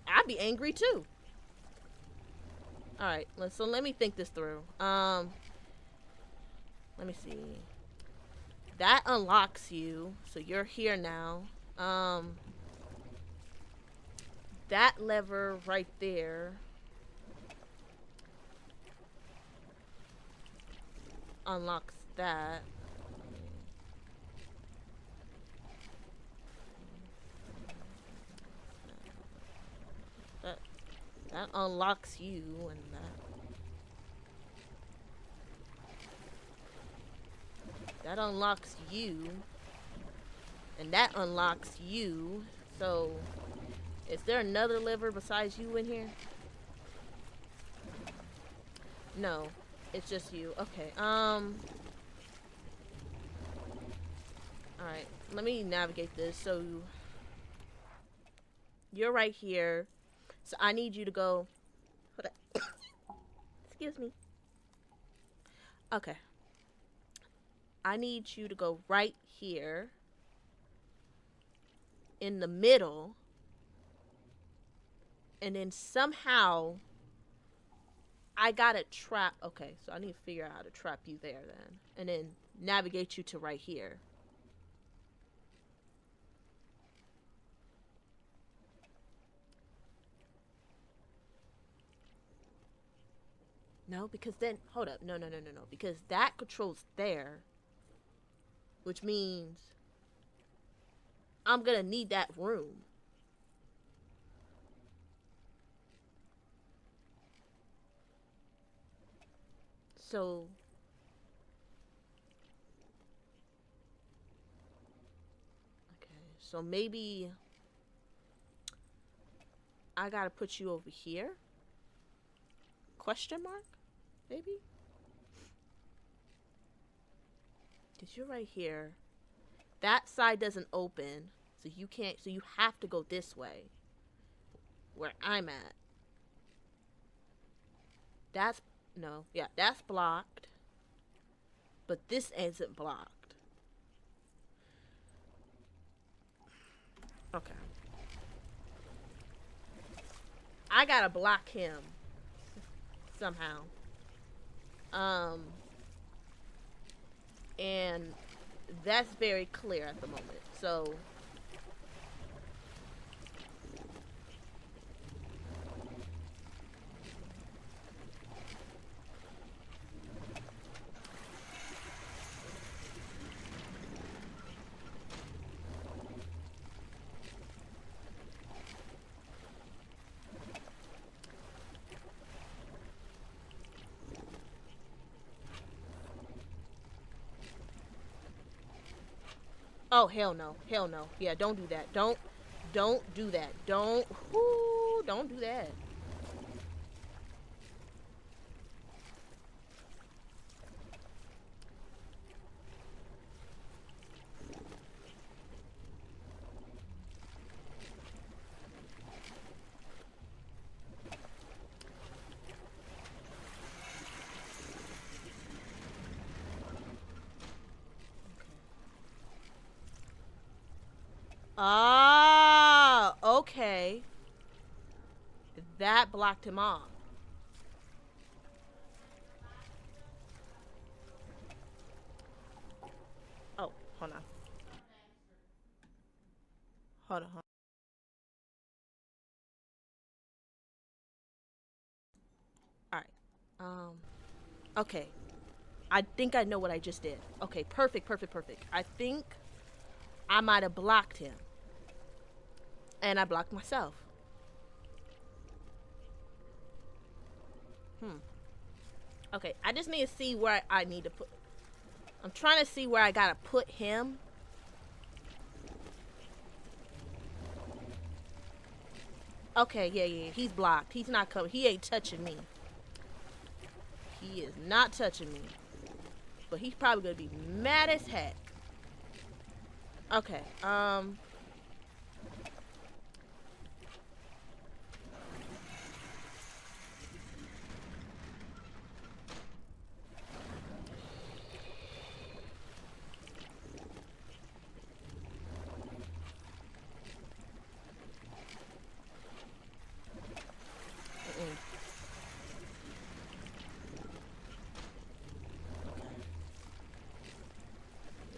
I'd be angry too. Alright, so let me think this through. Let me see. That unlocks you. So you're here now. That lever right there unlocks that. That unlocks you, and that unlocks you, and that unlocks you. So Is there another liver besides you in here? No, it's just you. Okay. Alright, let me navigate this. So, you're right here. So, I need you to go. Hold on. Excuse me. Okay. I need you to go right here. In the middle. And then somehow I gotta trap. Okay, so I need to figure out how to trap you there then. And then navigate you to right here. No, because then, hold up. No. Because that controls there. Which means I'm gonna need that room. So okay, so maybe I gotta put you over here? Question mark? Maybe? Because you're right here. That side doesn't open, so you can't, so you have to go this way. Where I'm at. That's, no, yeah, that's blocked. But this isn't blocked. Okay. I gotta block him. Somehow. And that's very clear at the moment. So oh hell no. Hell no. Yeah, don't do that. Don't do that. Don't do that. Ah, okay. That blocked him off. Oh, hold on. Hold on. All right. Okay. I think I know what I just did. Okay, perfect. I think I might have blocked him. And I blocked myself. Okay, I just need to see where I need to put. I'm trying to see where I gotta put him. Okay, yeah. He's blocked. He's not coming. He ain't touching me. He is not touching me. But he's probably gonna be mad as heck. Okay,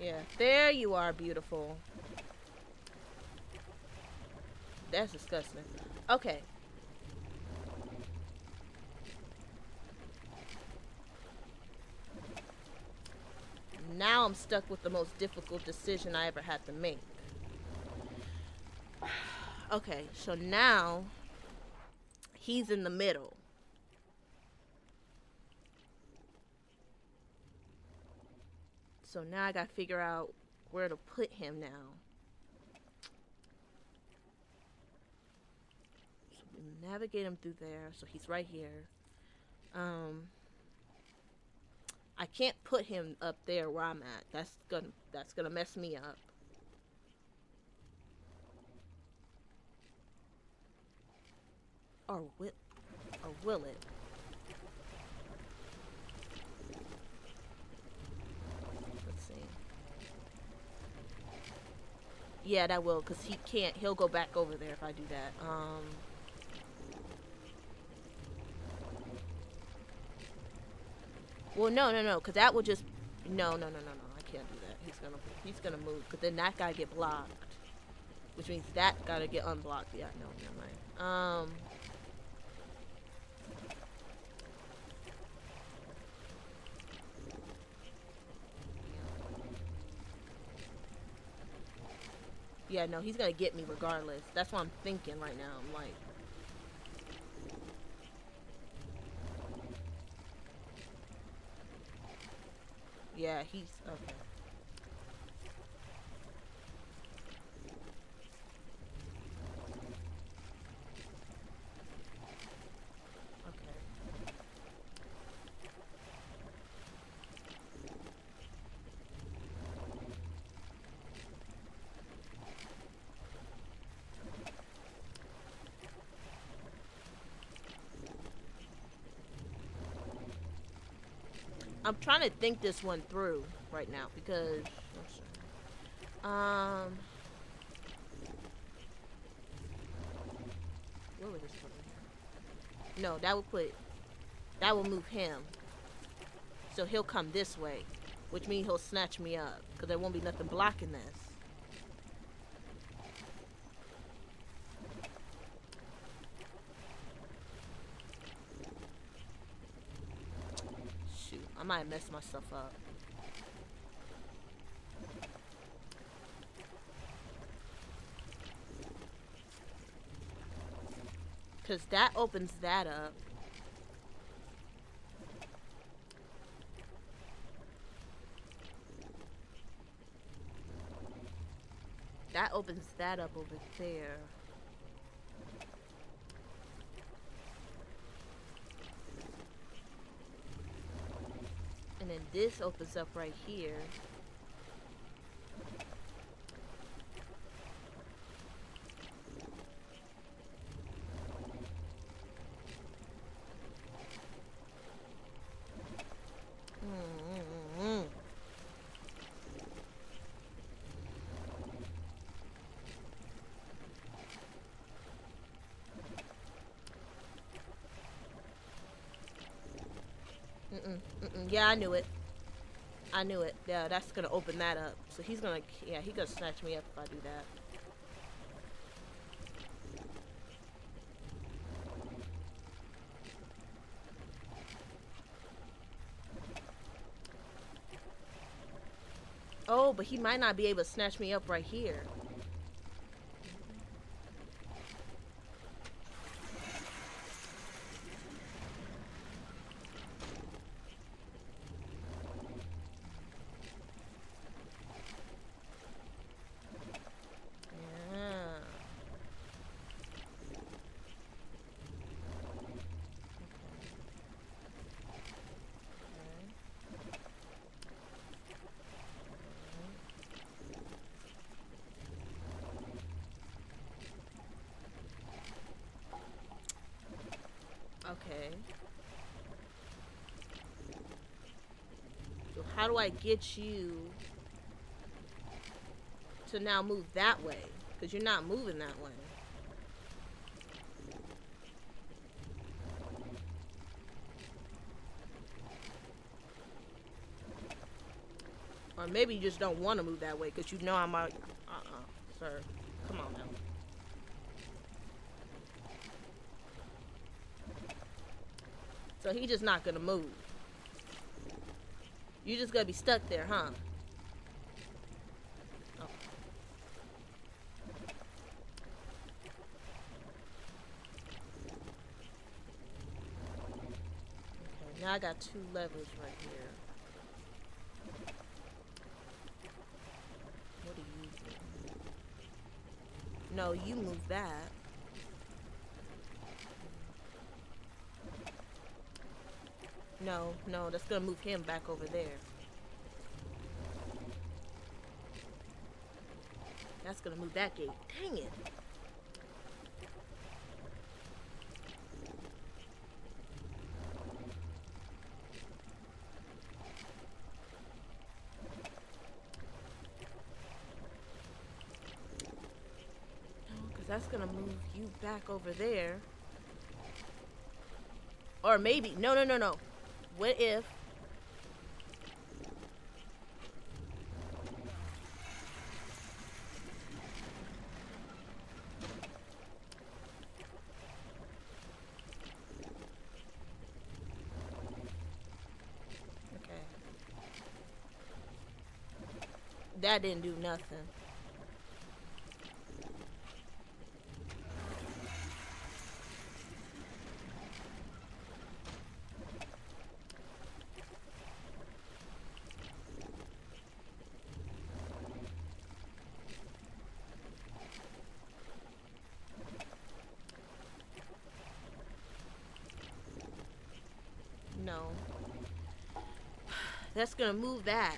yeah. There you are, beautiful. That's disgusting. Okay. Now I'm stuck with the most difficult decision I ever had to make. Okay, so now he's in the middle. So now I gotta figure out where to put him now. navigate him through there. So he's right here. I can't put him up there where I'm at. That's gonna mess me up. Or will it? Let's see. Yeah, that will, cause he can't. He'll go back over there if I do that. Well, no, cause that will just. No. I can't do that. He's gonna move, cause then that guy get blocked, which means that gotta get unblocked. Yeah, no, never mind. Yeah, no, he's gonna get me regardless. That's what I'm thinking right now. I'm like, yeah, he's okay. Okay. I'm trying to think this one through right now because where would this put him? No, that will move him. So he'll come this way, which means he'll snatch me up because there won't be nothing blocking this. Shoot, I might mess myself up. Because that opens that up. That opens that up over there. And then this opens up right here. Yeah, I knew it. I knew it. Yeah, that's gonna open that up. So he's gonna snatch me up if I do that. Oh, but he might not be able to snatch me up right here. Yeah. Okay. So how do I get you to now move that way? Because you're not moving that way. Or maybe you just don't want to move that way because you know I'm like, sir. Come on now. So he's just not gonna move. You just gonna be stuck there, huh? Okay. Okay, now I got two levers right here. What do you do? No, you move that. No, no, that's gonna move him back over there. That's gonna move that gate. Dang it. No, because that's gonna move you back over there. Or maybe, no, no, no, no. What if okay. That didn't do nothing. No. That's gonna move that.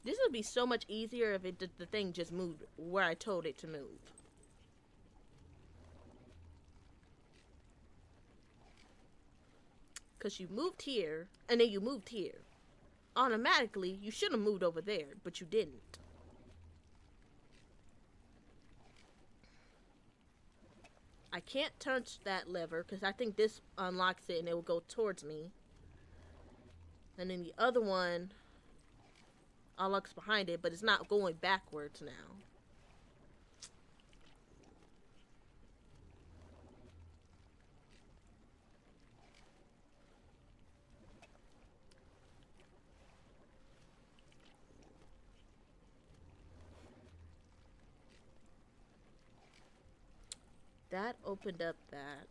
This would be so much easier if the thing just moved where I told it to move. Because you moved here, and then you moved here. Automatically, you should have moved over there, but you didn't. I can't touch that lever, because I think this unlocks it, and it will go towards me. And then the other one unlocks behind it, but it's not going backwards now. That opened up that.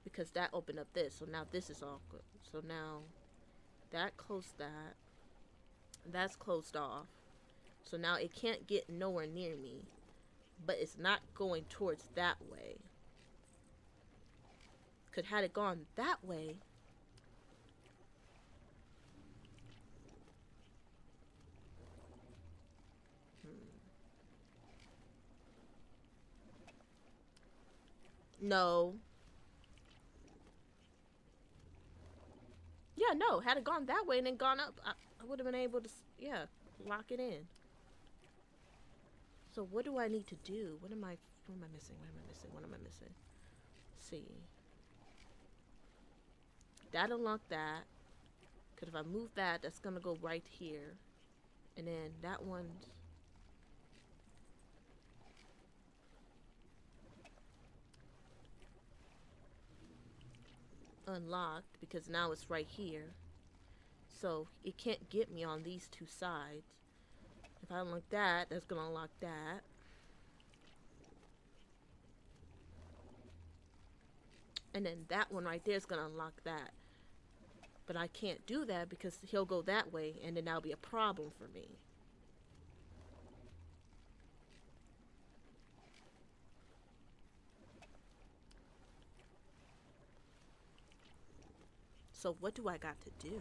Because that opened up this. So now this is all good. So now that closed that. That's closed off. So now it can't get nowhere near me. But it's not going towards that way. Could had it gone that way. No. Yeah, no. Had it gone that way and then gone up, I would have been able to, yeah, lock it in. So what do I need to do? What am I missing? What am I missing? What am I missing? Let's see. That unlocked that. Because if I move that, that's going to go right here. And then that one's unlocked because now it's right here. So it can't get me on these two sides. If I unlock that, that's going to unlock that. And then that one right there is going to unlock that. But I can't do that because he'll go that way and then that'll be a problem for me. So what do I got to do?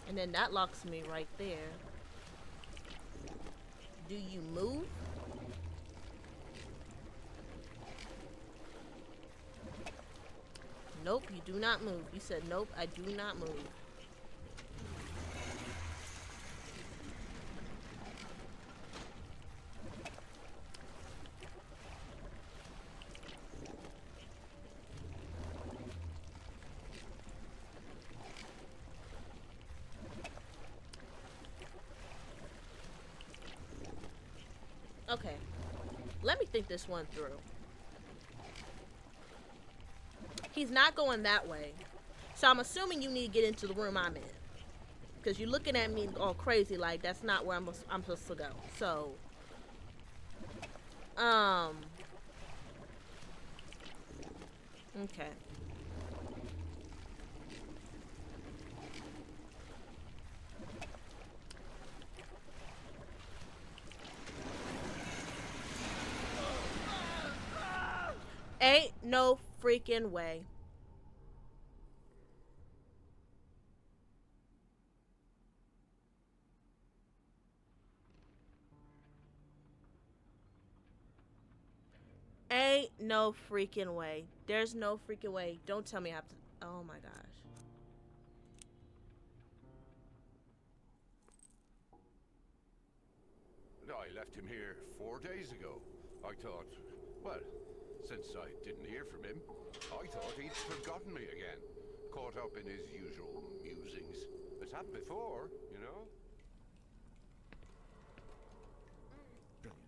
And then that locks me right there. Do you move? Nope, you do not move. You said, nope, I do not move. Okay, let me think this one through. He's not going that way. So I'm assuming you need to get into the room I'm in. Because you're looking at me all crazy like that's not where I'm supposed to go. So, okay. Ain't no freaking way. Ain't no freaking way. There's no freaking way. Don't tell me I have to. Oh my gosh. I left him here 4 days ago. I thought, well, since I didn't hear from him, I thought he'd forgotten me again. Caught up in his usual musings. It's happened before, you know? Brilliant.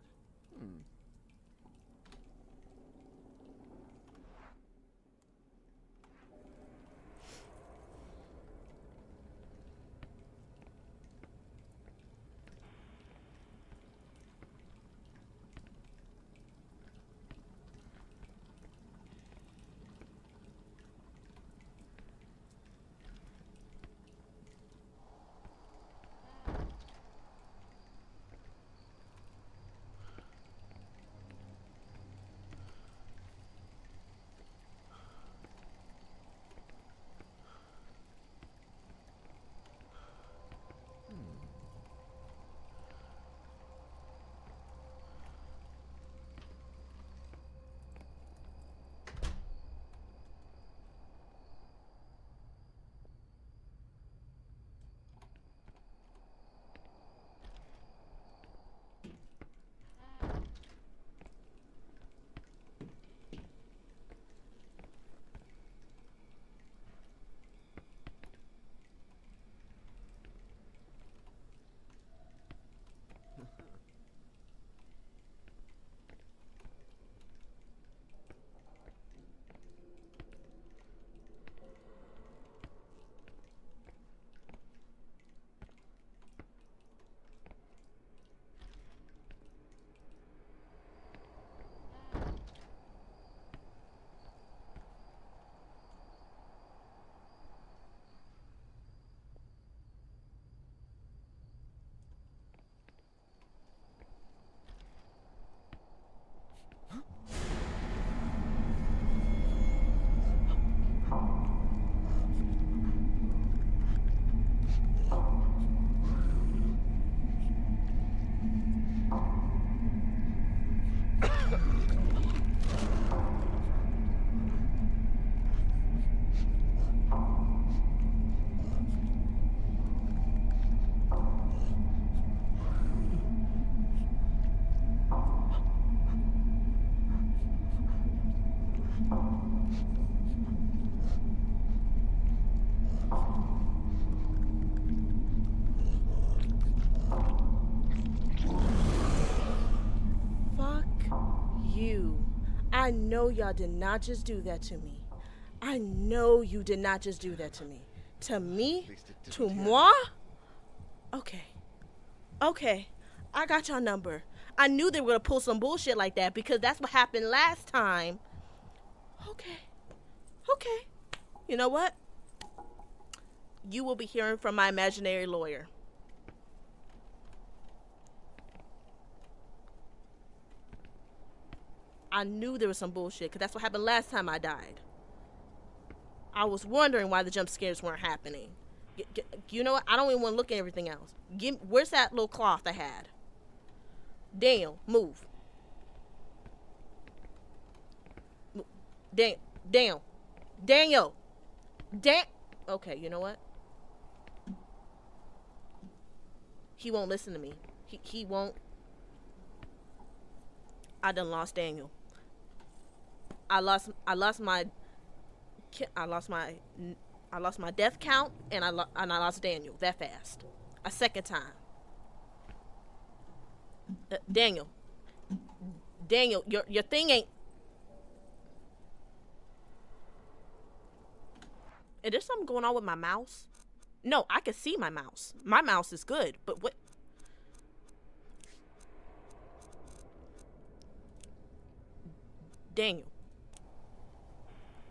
I know y'all did not just do that to me. I know you did not just do that to me. To me? At least it didn't To yet. moi? Okay. Okay. I got your number. I knew they were going to pull some bullshit like that because that's what happened last time. Okay. Okay. You know what? You will be hearing from my imaginary lawyer. I knew there was some bullshit because that's what happened last time I died. I was wondering why the jump scares weren't happening. You know what? I don't even want to look at everything else. Where's that little cloth I had? Daniel, move. Daniel. Daniel. Okay, you know what? He won't listen to me. He won't. I done lost Daniel. I lost my I lost my I lost my death count, and I lost Daniel that fast. A second time. Daniel. Daniel, your thing ain't. Is there something going on with my mouse? No, I can see my mouse. My mouse is good, but what? Daniel.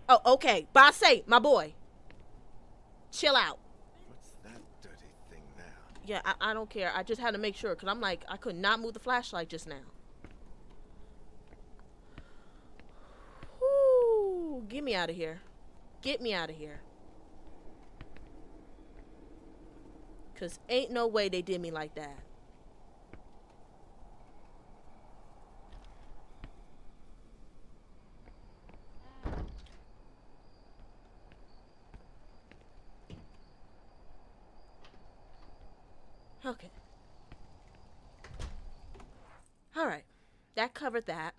Oh, okay. Basse, my boy. Chill out. What's that dirty thing there? Yeah, I don't care. I just had to make sure, because I'm like, I could not move the flashlight just now. Whoo, get me out of here. Get me out of here. Because ain't no way they did me like that. Okay. Alright. That covered that.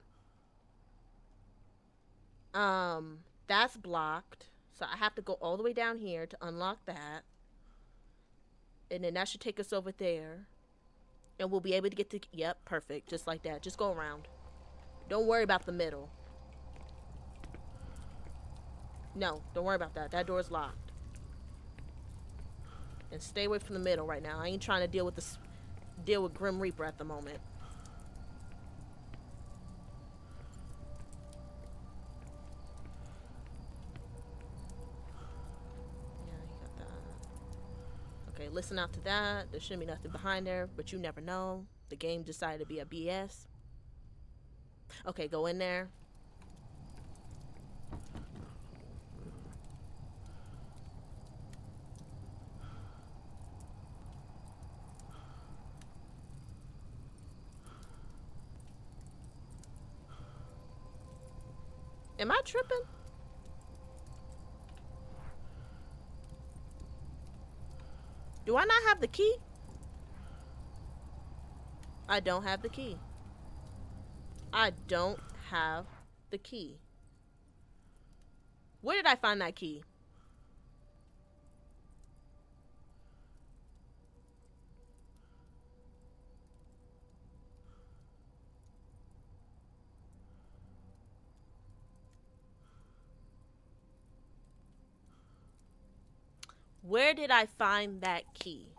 That's blocked. So I have to go all the way down here to unlock that. And then that should take us over there. And we'll be able to get to... Yep, perfect. Just like that. Just go around. Don't worry about the middle. No, don't worry about that. That door's locked. And stay away from the middle right now. I ain't trying to deal with Grim Reaper at the moment. Yeah, you got that. Okay, listen out to that. There shouldn't be nothing behind there, but you never know. The game decided to be a BS. Okay, go in there. Am I tripping? Do I not have the key? I don't have the key. I don't have the key. Where did I find that key? Where did I find that key?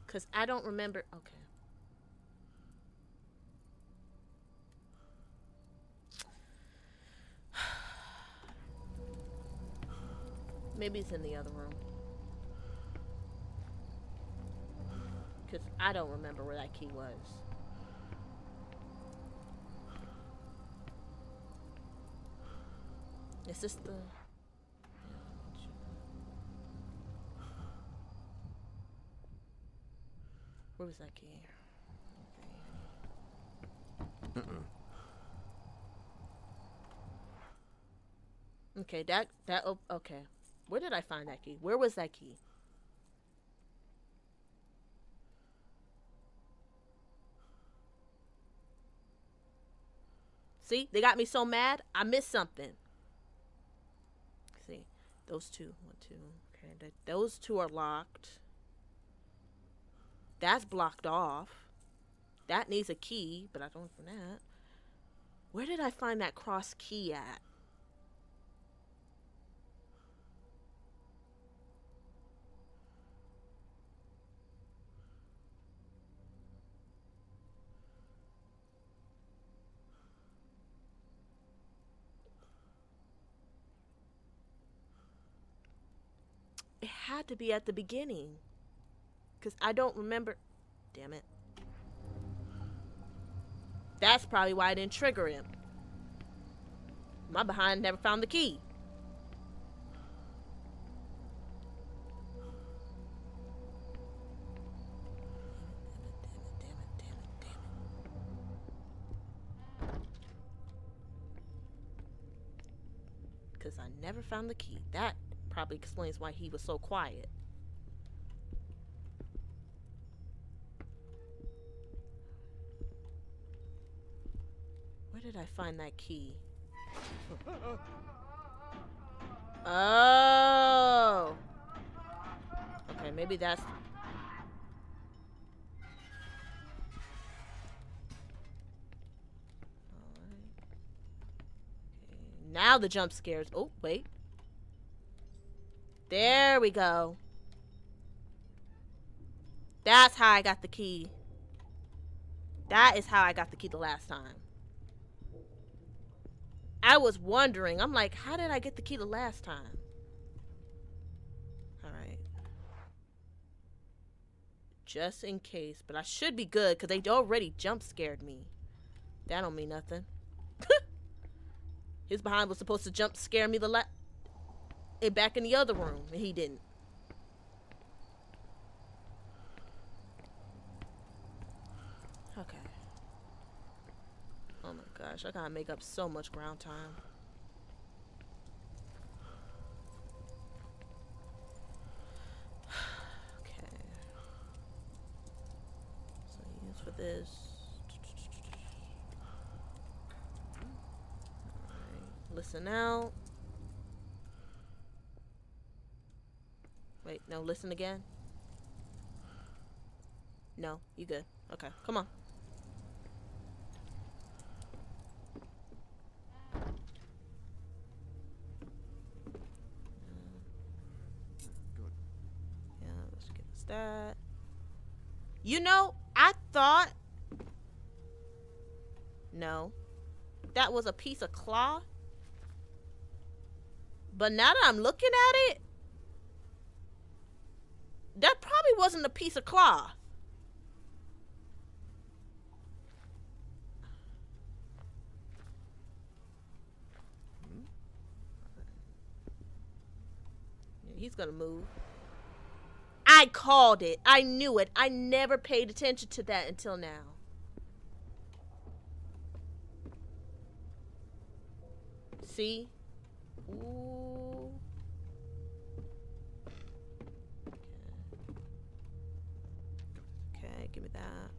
Because I don't remember. Okay. Maybe it's in the other room. Because I don't remember where that key was. Is this the... Where was that key? Okay, okay. Where did I find that key? Where was that key? See, they got me so mad, I missed something. See, those two, 1, 2. Okay, those two are locked. That's blocked off. That needs a key, but I don't for that. Where did I find that cross key at? It had to be at the beginning. Because I don't remember. Damn it. That's probably why I didn't trigger him. My behind never found the key. because I never found the key. That probably explains why he was so quiet. Where did I find that key? Oh. Okay, maybe that's... Now the jump scares. Oh, wait. There we go. That's how I got the key. That is how I got the key the last time. I was wondering. I'm like, how did I get the key the last time? Alright. Just in case. But I should be good because they already jump scared me. That don't mean nothing. His behind was supposed to jump scare me back in the other room, and he didn't. Okay. Oh my gosh, I gotta make up so much ground time. Okay. So use for this. Listen out. Wait, no, listen again. No, you good. Okay, come on. Good. Yeah, let's get this that. You know, I thought... No. That was a piece of cloth. But now that I'm looking at it, that probably wasn't a piece of cloth. He's gonna move. I called it. I knew it. I never paid attention to that until now. See? Ooh. Okay, give me that.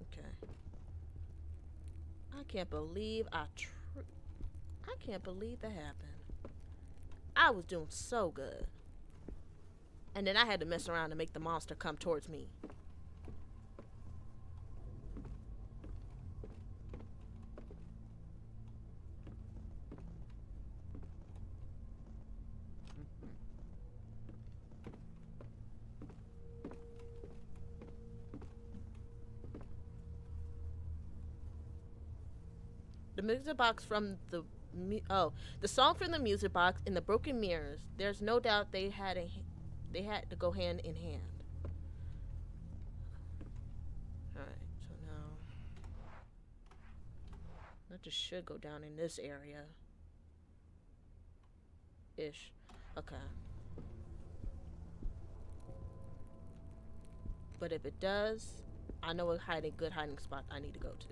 Okay. I can't believe I can't believe that happened. I was doing so good. And then I had to mess around to make the monster come towards me. The music box from the song from the music box in the broken mirrors. There's no doubt they had to go hand in hand. All right, so now that just should go down in this area. Ish. Okay. But if it does, I know a good hiding spot I need to go to.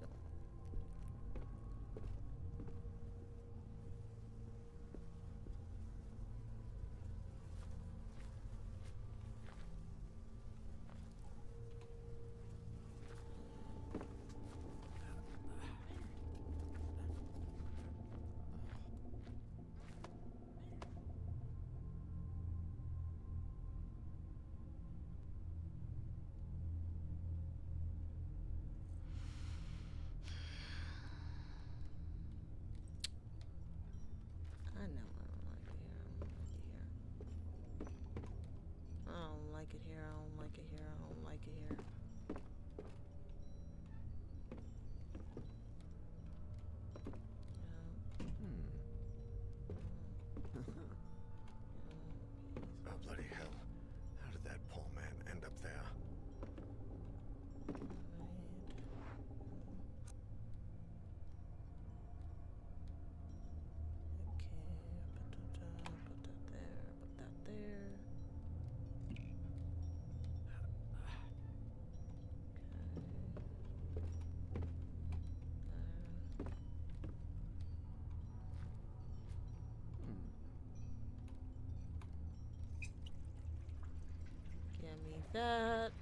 that.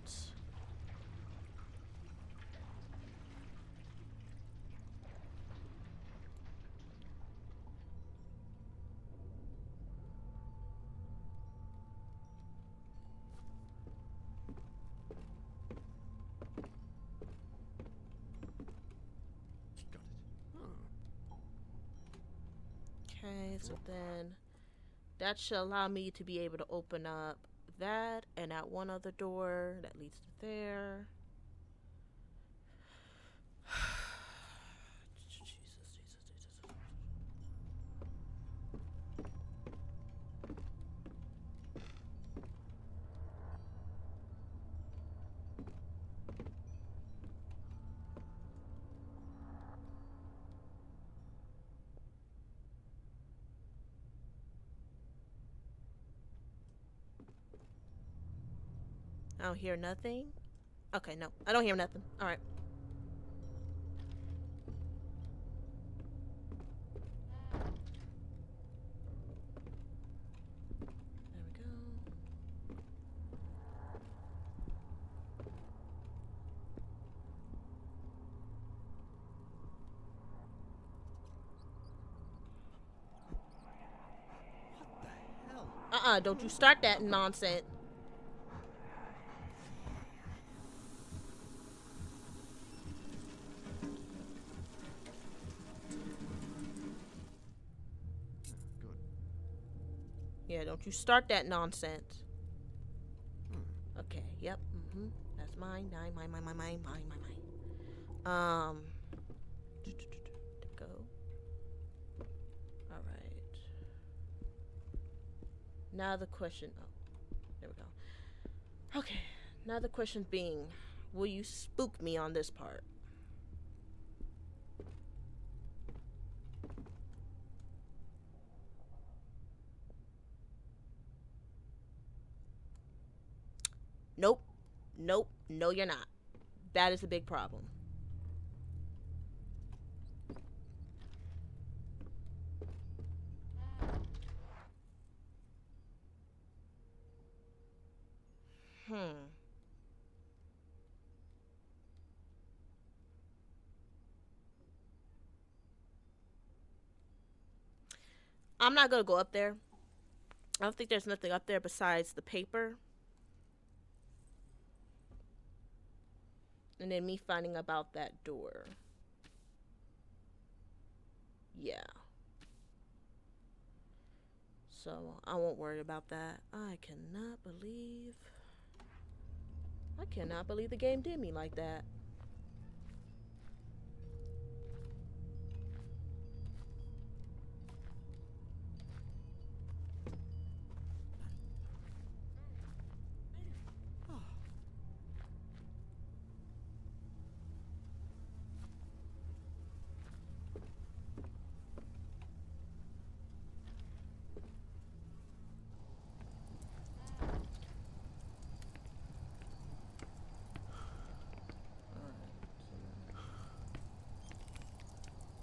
Got it. Okay, so then that should allow me to be able to open up that and that one other door that leads to there. Jesus. I don't hear nothing. Okay, no, I don't hear nothing. All right. There we go. What the hell? Don't you start that nonsense. Good. Yeah, don't you start that nonsense. Okay, yep, that's mine. Mine. There we go. Alright. Now the question, oh, there we go. Okay, now the question being, will you spook me on this part? Nope. No, you're not. That is a big problem. I'm not gonna go up there. I don't think there's nothing up there besides the paper. And then me finding about that door. Yeah. So I won't worry about that. I cannot believe the game did me like that.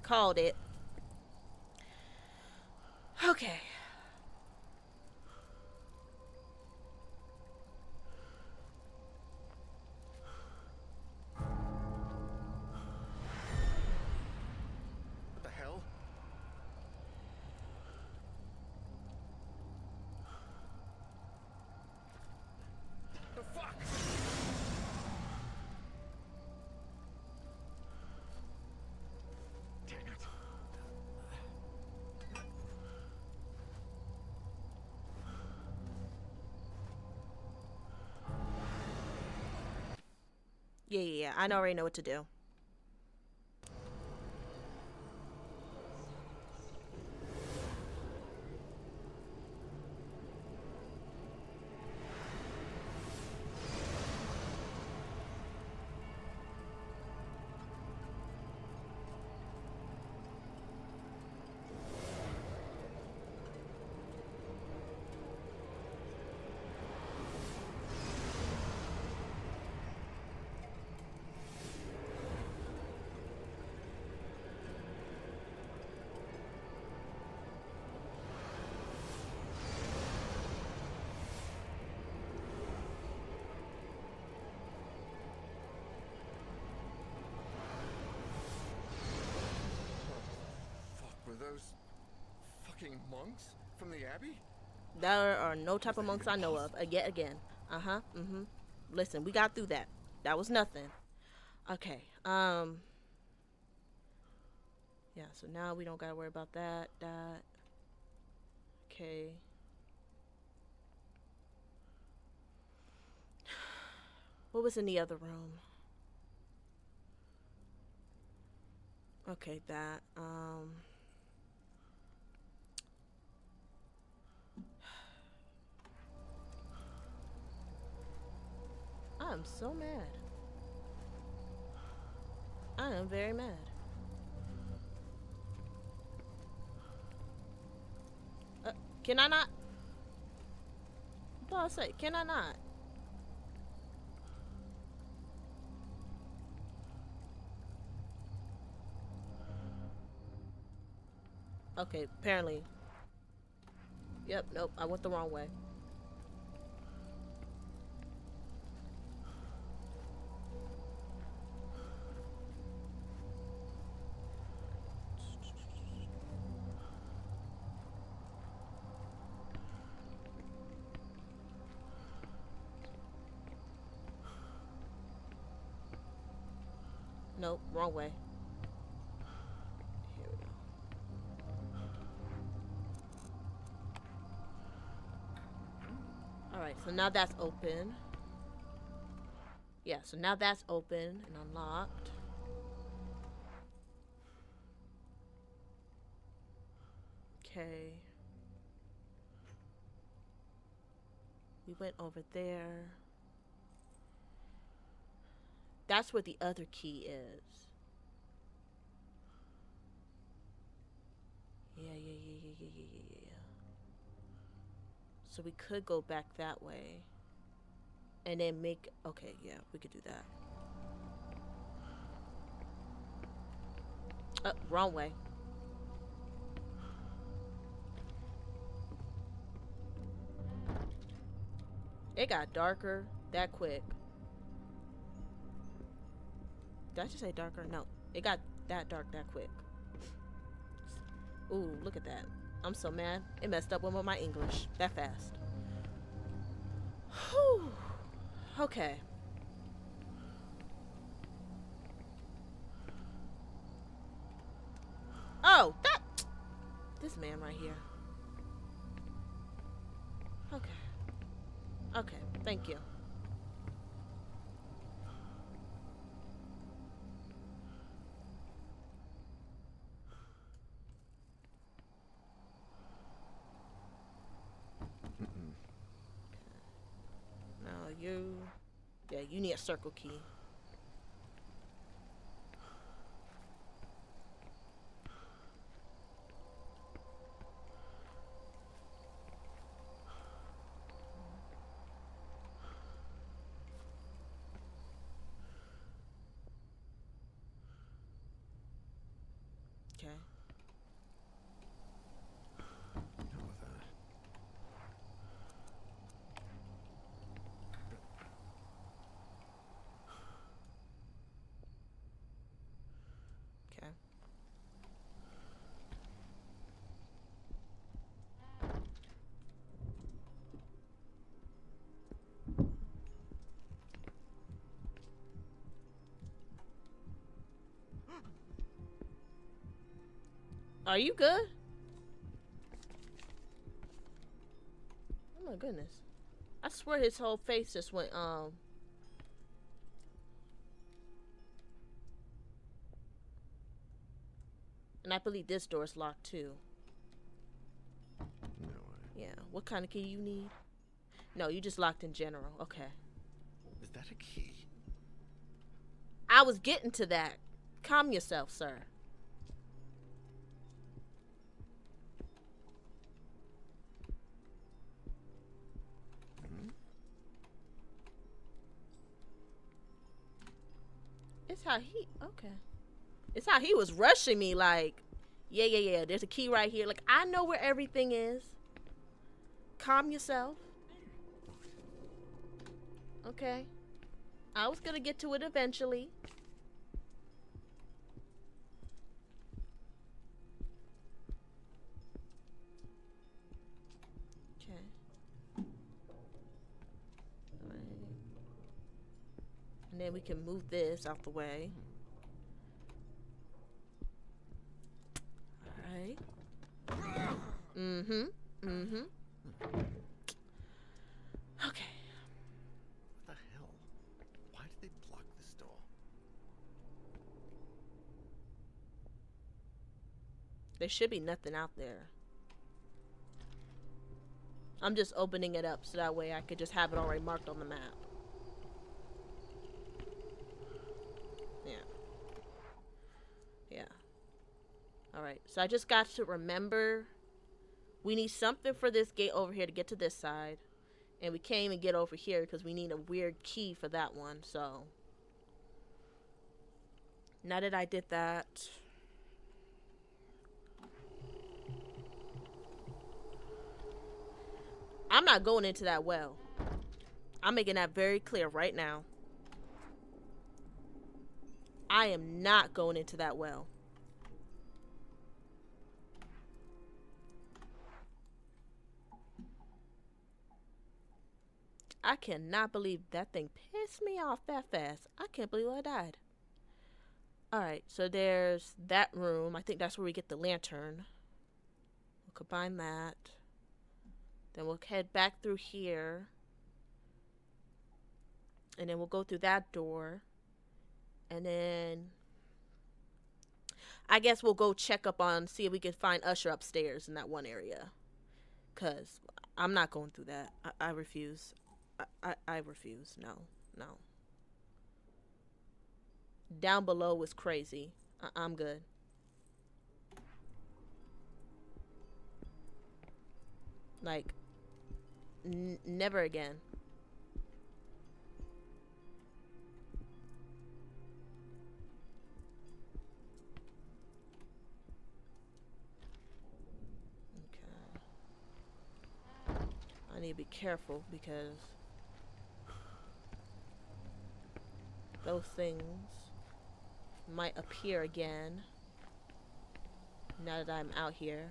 Called it. Okay. What the hell? The fuck? Damn it. Yeah. I already know what to do. those fucking monks from the Abbey? There are no type of monks I know of. Again. Listen, we got through that. That was nothing. Okay. Yeah, so now we don't gotta worry about that. Okay. What was in the other room? Okay, that. I'm so mad. I am very mad. Can I not? What I say? Can I not? Okay, apparently. Yep, nope, I went the wrong way. Nope, wrong way. Here we go. Alright, so now that's open. Yeah, so now that's open and unlocked. Okay. We went over there. That's where the other key is. Yeah. So we could go back that way. And then make... Okay, yeah, we could do that. Wrong way. It got darker that quick. Did I just say darker? No. It got that dark that quick. Ooh, look at that. I'm so mad. It messed up with my English that fast. Whew. Okay. Oh, this man right here. Okay. Okay, thank you. Now you need a circle key. Okay. Deal with that. Okay. Are you good? Oh my goodness. I swear his whole face just went, And I believe this door's locked too. No way. Yeah. What kind of key you need? No, you just locked in general. Okay. Is that a key? I was getting to that. Calm yourself, sir. It's how he... Okay. It's how he was rushing me like, yeah. There's a key right here. Like, I know where everything is. Calm yourself. Okay. I was gonna get to it eventually. then we can move this out the way. Alright. Mm-hmm. Mm-hmm. Okay. What the hell? Why did they block this door? There should be nothing out there. I'm just opening it up so that way I could just have it already marked on the map. Yeah. Yeah. Alright, so I just got to remember we need something for this gate over here to get to this side. And we can't even get over here because we need a weird key for that one, so. Now that I did that. I'm not going into that well. I'm making that very clear right now. I am not going into that well. I cannot believe that thing pissed me off that fast. I can't believe I died. Alright, so there's that room. I think that's where we get the lantern. We'll combine that. Then we'll head back through here. And then we'll go through that door. And then I guess we'll go check up on, see if we can find Usher upstairs in that one area. Because I'm not going through that. I refuse. I refuse. No. No. Down below was crazy. I'm good. Like, never again. Okay. I need to be careful because those things might appear again now that I'm out here.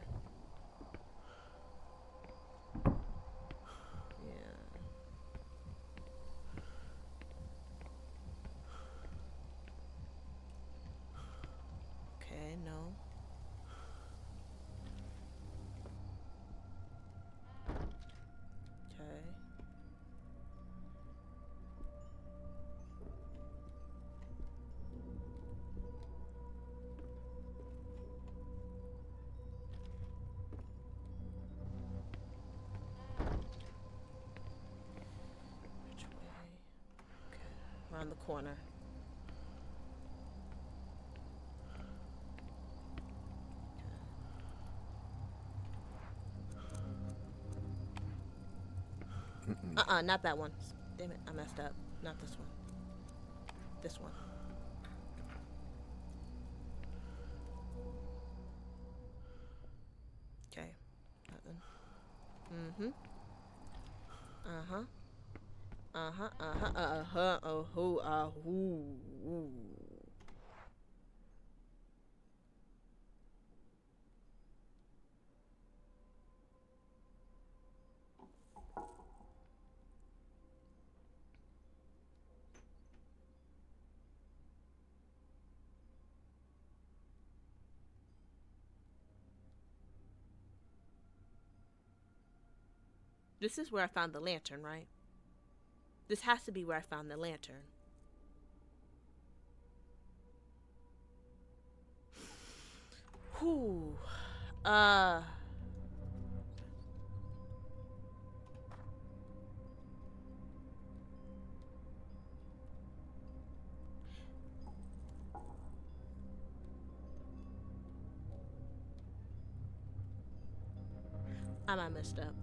No. Okay. Which way? Okay. Around the corner. Not that one. Damn it, I messed up. Not this one. This one. Okay. Nothing. Mm-hmm. Uh-huh. Uh-huh. Uh-huh. Uh-huh. Oh-hoo. Uh-hoo. This is where I found the lantern, right? This has to be where I found the lantern. Whew. I might messed up.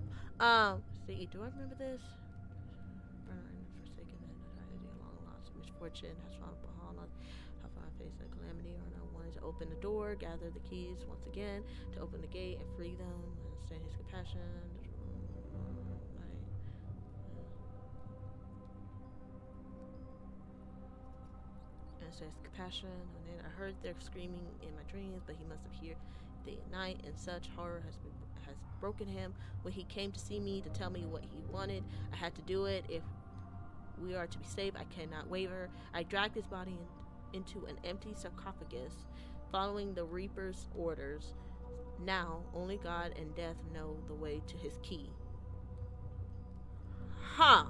See, do I remember this? Forsaken and tragedy, long lost misfortune has fallen upon us. How far I face a calamity or not wanting to open the door, gather the keys once again to open the gate and free them. Understand his compassion. His compassion, and then I heard their screaming in my dreams, but he must have heard day and night, and such horror has broken him. When he came to see me to tell me what he wanted, I had to do it. If We are to be saved. I cannot waver. I dragged his body into an empty sarcophagus, following the Reaper's orders. Now, only God and death know the way to his key. Huh.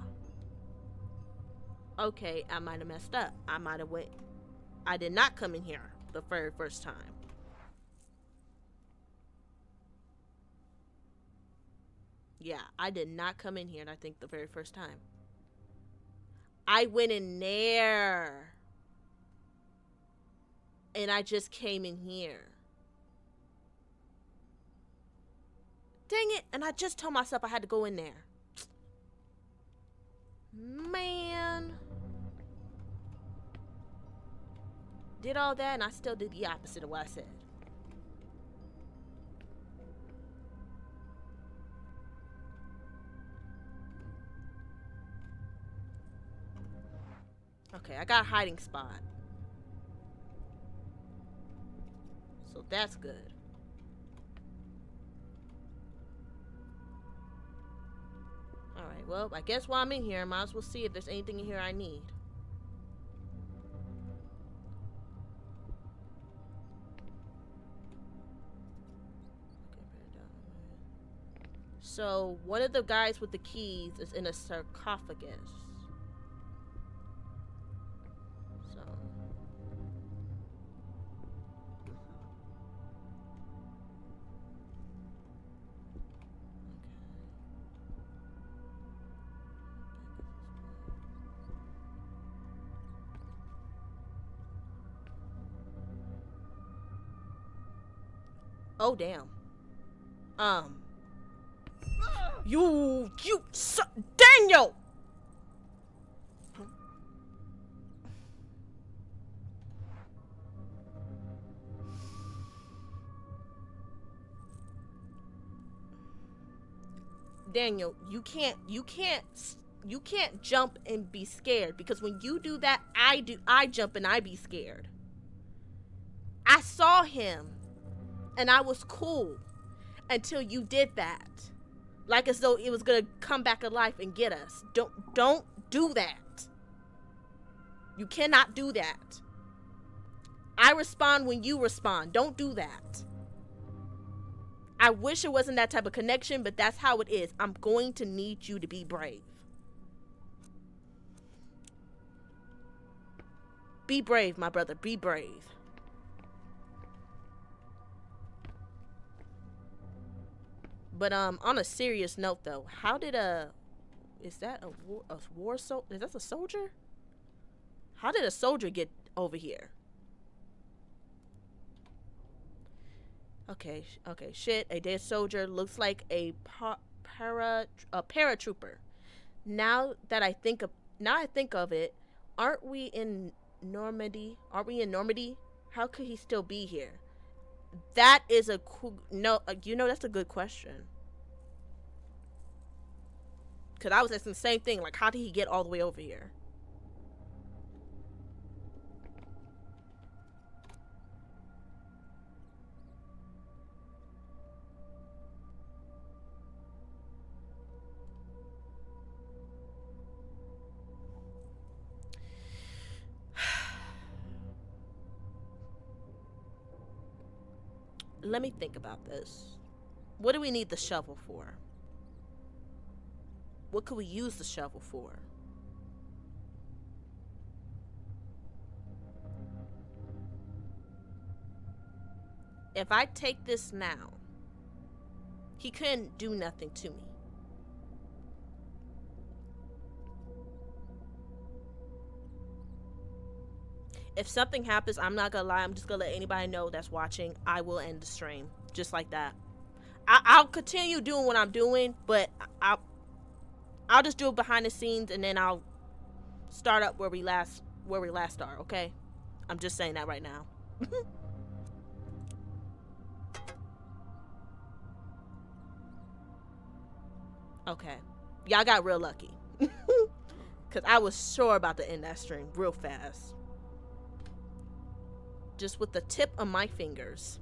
Okay, I might have messed up. I might have went. I did not come in here the very first time. Yeah, I did not come in here, and I think the very first time. I went in there. And I just came in here. Dang it. And I just told myself I had to go in there. Man. Did all that and I still did the opposite of what I said. Okay, I got a hiding spot. So that's good. Alright, well, I guess while I'm in here, I might as well see if there's anything in here I need. So, one of the guys with the keys is in a sarcophagus. So. Oh, damn. Daniel! Daniel, you can't jump and be scared, because when you do that, I jump and I be scared. I saw him and I was cool until you did that. Like as though it was gonna come back alive and get us. Don't do that. You cannot do that. I respond when you respond. Don't do that. I wish it wasn't that type of connection, but that's how it is. I'm going to need you to be brave. Be brave, my brother. Be brave. But on a serious note, though, how did is that a war soldier? Is that a soldier? How did a soldier get over here? Okay, shit. A dead soldier looks like a paratrooper. Now I think of it, aren't we in Normandy? How could he still be here? That is a that's a good question. Cause I was asking the same thing. Like, how did he get all the way over here? Let me think about this. What do we need the shovel for? What could we use the shovel for? If I take this now, he couldn't do nothing to me. If something happens, I'm not gonna lie, I'm just gonna let anybody know that's watching, I will end the stream. Just like that. I'll continue doing what I'm doing, but I'll just do it behind the scenes, and then I'll start up where we last are, okay? I'm just saying that right now. Okay. Y'all got real lucky. Because I was sure about to end that stream real fast. Just with the tip of my fingers.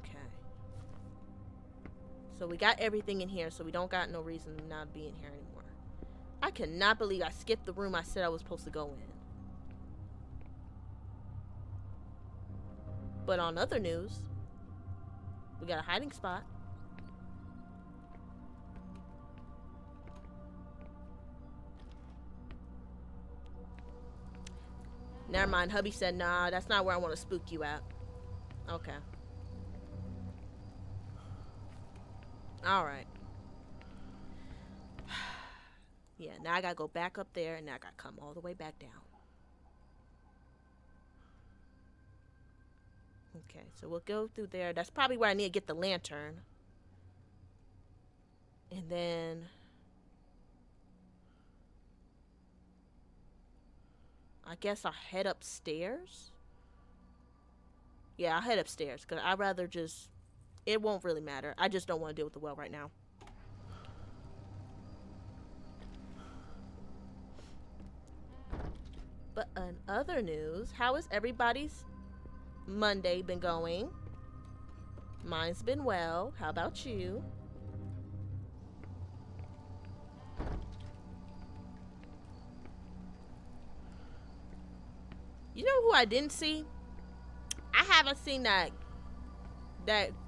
Okay. So we got everything in here, so we don't got no reason to not be in here anymore. I cannot believe I skipped the room I said I was supposed to go in. But on other news, we got a hiding spot. Never mind. Hubby said, nah, that's not where I want to spook you at. Okay. Alright. Yeah, now I gotta go back up there, and now I gotta come all the way back down. Okay, so we'll go through there. That's probably where I need to get the lantern. And then... I guess I'll head upstairs. Yeah, I'll head upstairs, because I'd rather just... It won't really matter. I just don't want to deal with the well right now. But in other news, how has everybody's Monday been going? Mine's been well. How about you? You know who I didn't see? I haven't seen that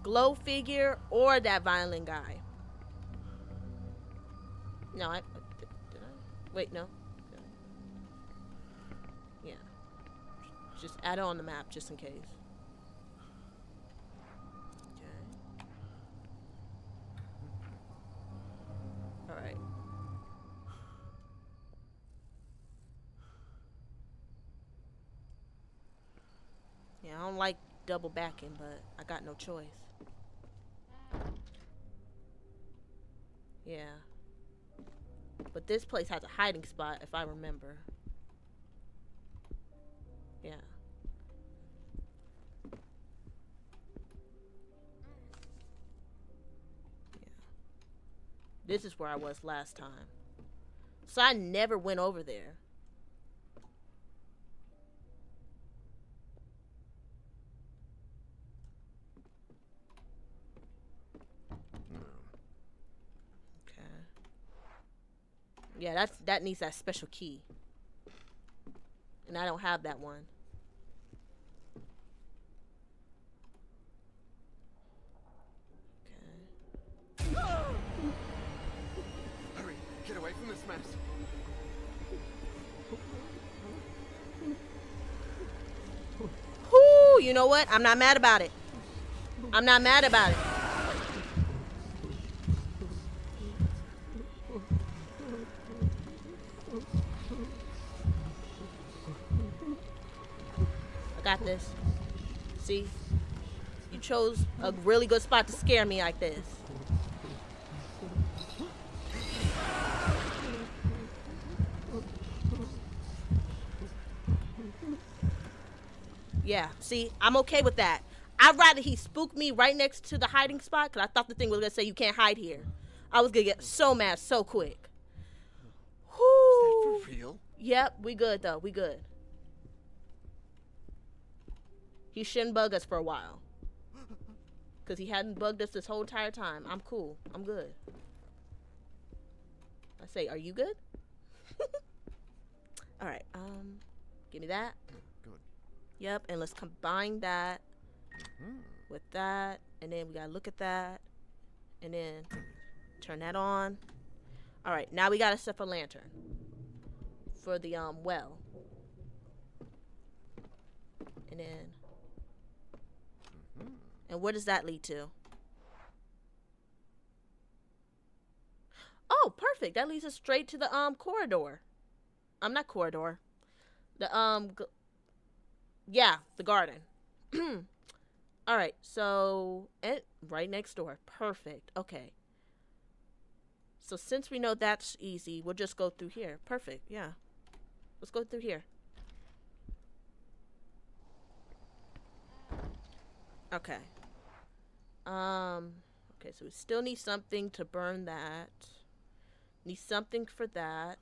glow figure or that violin guy. No, did I? Wait, no. Yeah. Just add it on the map just in case. Okay. Alright. Yeah, I don't like double backing, but I got no choice. Yeah. But this place has a hiding spot, if I remember. Yeah. Yeah. This is where I was last time. So I never went over there. Yeah, that needs that special key. And I don't have that one. Okay. Hurry, get away from this mess. Whoo, you know what? I'm not mad about it. I'm not mad about it. Got this. See? You chose a really good spot to scare me like this. Yeah, see? I'm okay with that. I'd rather he spooked me right next to the hiding spot, because I thought the thing was going to say you can't hide here. I was going to get so mad so quick. Whew. Is that for real? Yep, we good though. We good. He shouldn't bug us for a while. Because he hadn't bugged us this whole entire time. I'm cool. I'm good. I say, are you good? Alright, give me that. Good. Yep, and let's combine that with that. And then we gotta look at that. And then turn that on. Alright, now we gotta set a lantern. For the, well. And then... And where does that lead to? Oh, perfect. That leads us straight to the corridor. Not corridor. The yeah, the garden. All right. So, right next door. Perfect. Okay. So since we know that's easy, we'll just go through here. Perfect. Yeah. Let's go through here. Okay. Okay, so we still need something to burn that. Need something for that.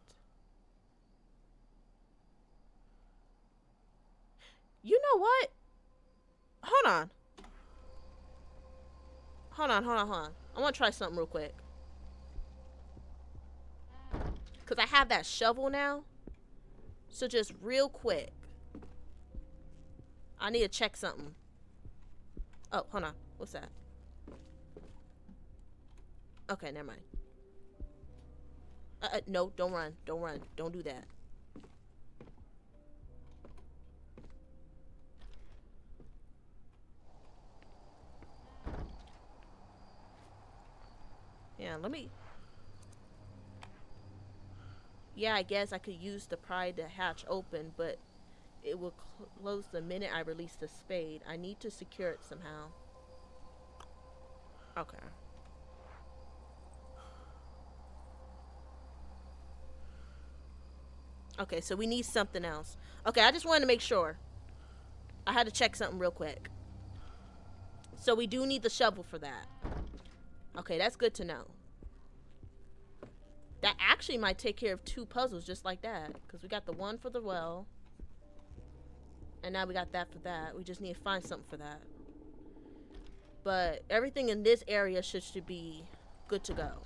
You know what? Hold on. Hold on. I want to try something real quick. Because I have that shovel now. So just real quick. I need to check something. Oh, hold on. What's that? Okay, never mind. No, don't run. Don't run. Don't do that. Yeah, let me... Yeah, I guess I could use the pry the hatch open, but it will close the minute I release the spade. I need to secure it somehow. Okay. Okay, so we need something else. Okay, I just wanted to make sure. I had to check something real quick. So we do need the shovel for that. Okay, that's good to know. That actually might take care of 2 puzzles just like that. Because we got the one for the well. And now we got that for that. We just need to find something for that. But everything in this area should be good to go.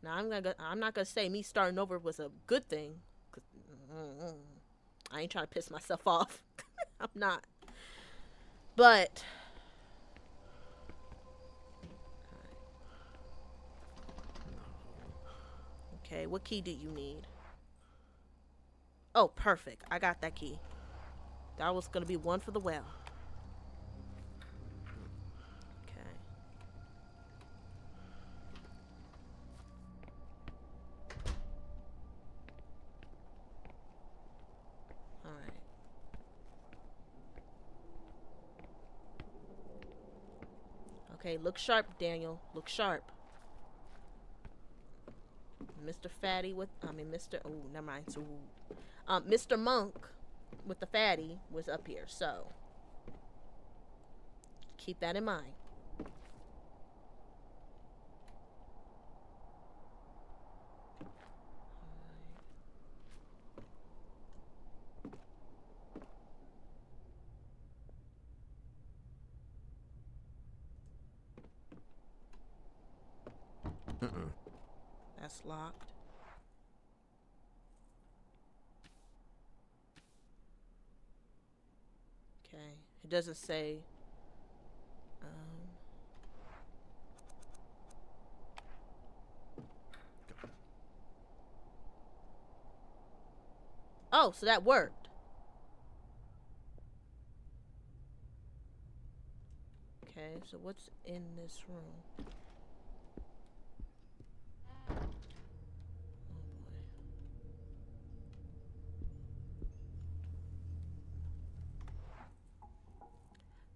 Now I'm not gonna say me starting over was a good thing. 'Cause, I ain't trying to piss myself off. I'm not. But okay, what key do you need? Oh, perfect. I got that key. That was gonna be one for the well. Okay. All right. Okay, look sharp, Daniel. Look sharp. Mr. Fatty with, Mr. Oh, never mind. So, Mr. Monk with the fatty was up here, so keep that in mind. That's locked. Okay, it doesn't say. Oh, so that worked. Okay, so what's in this room? Oh boy.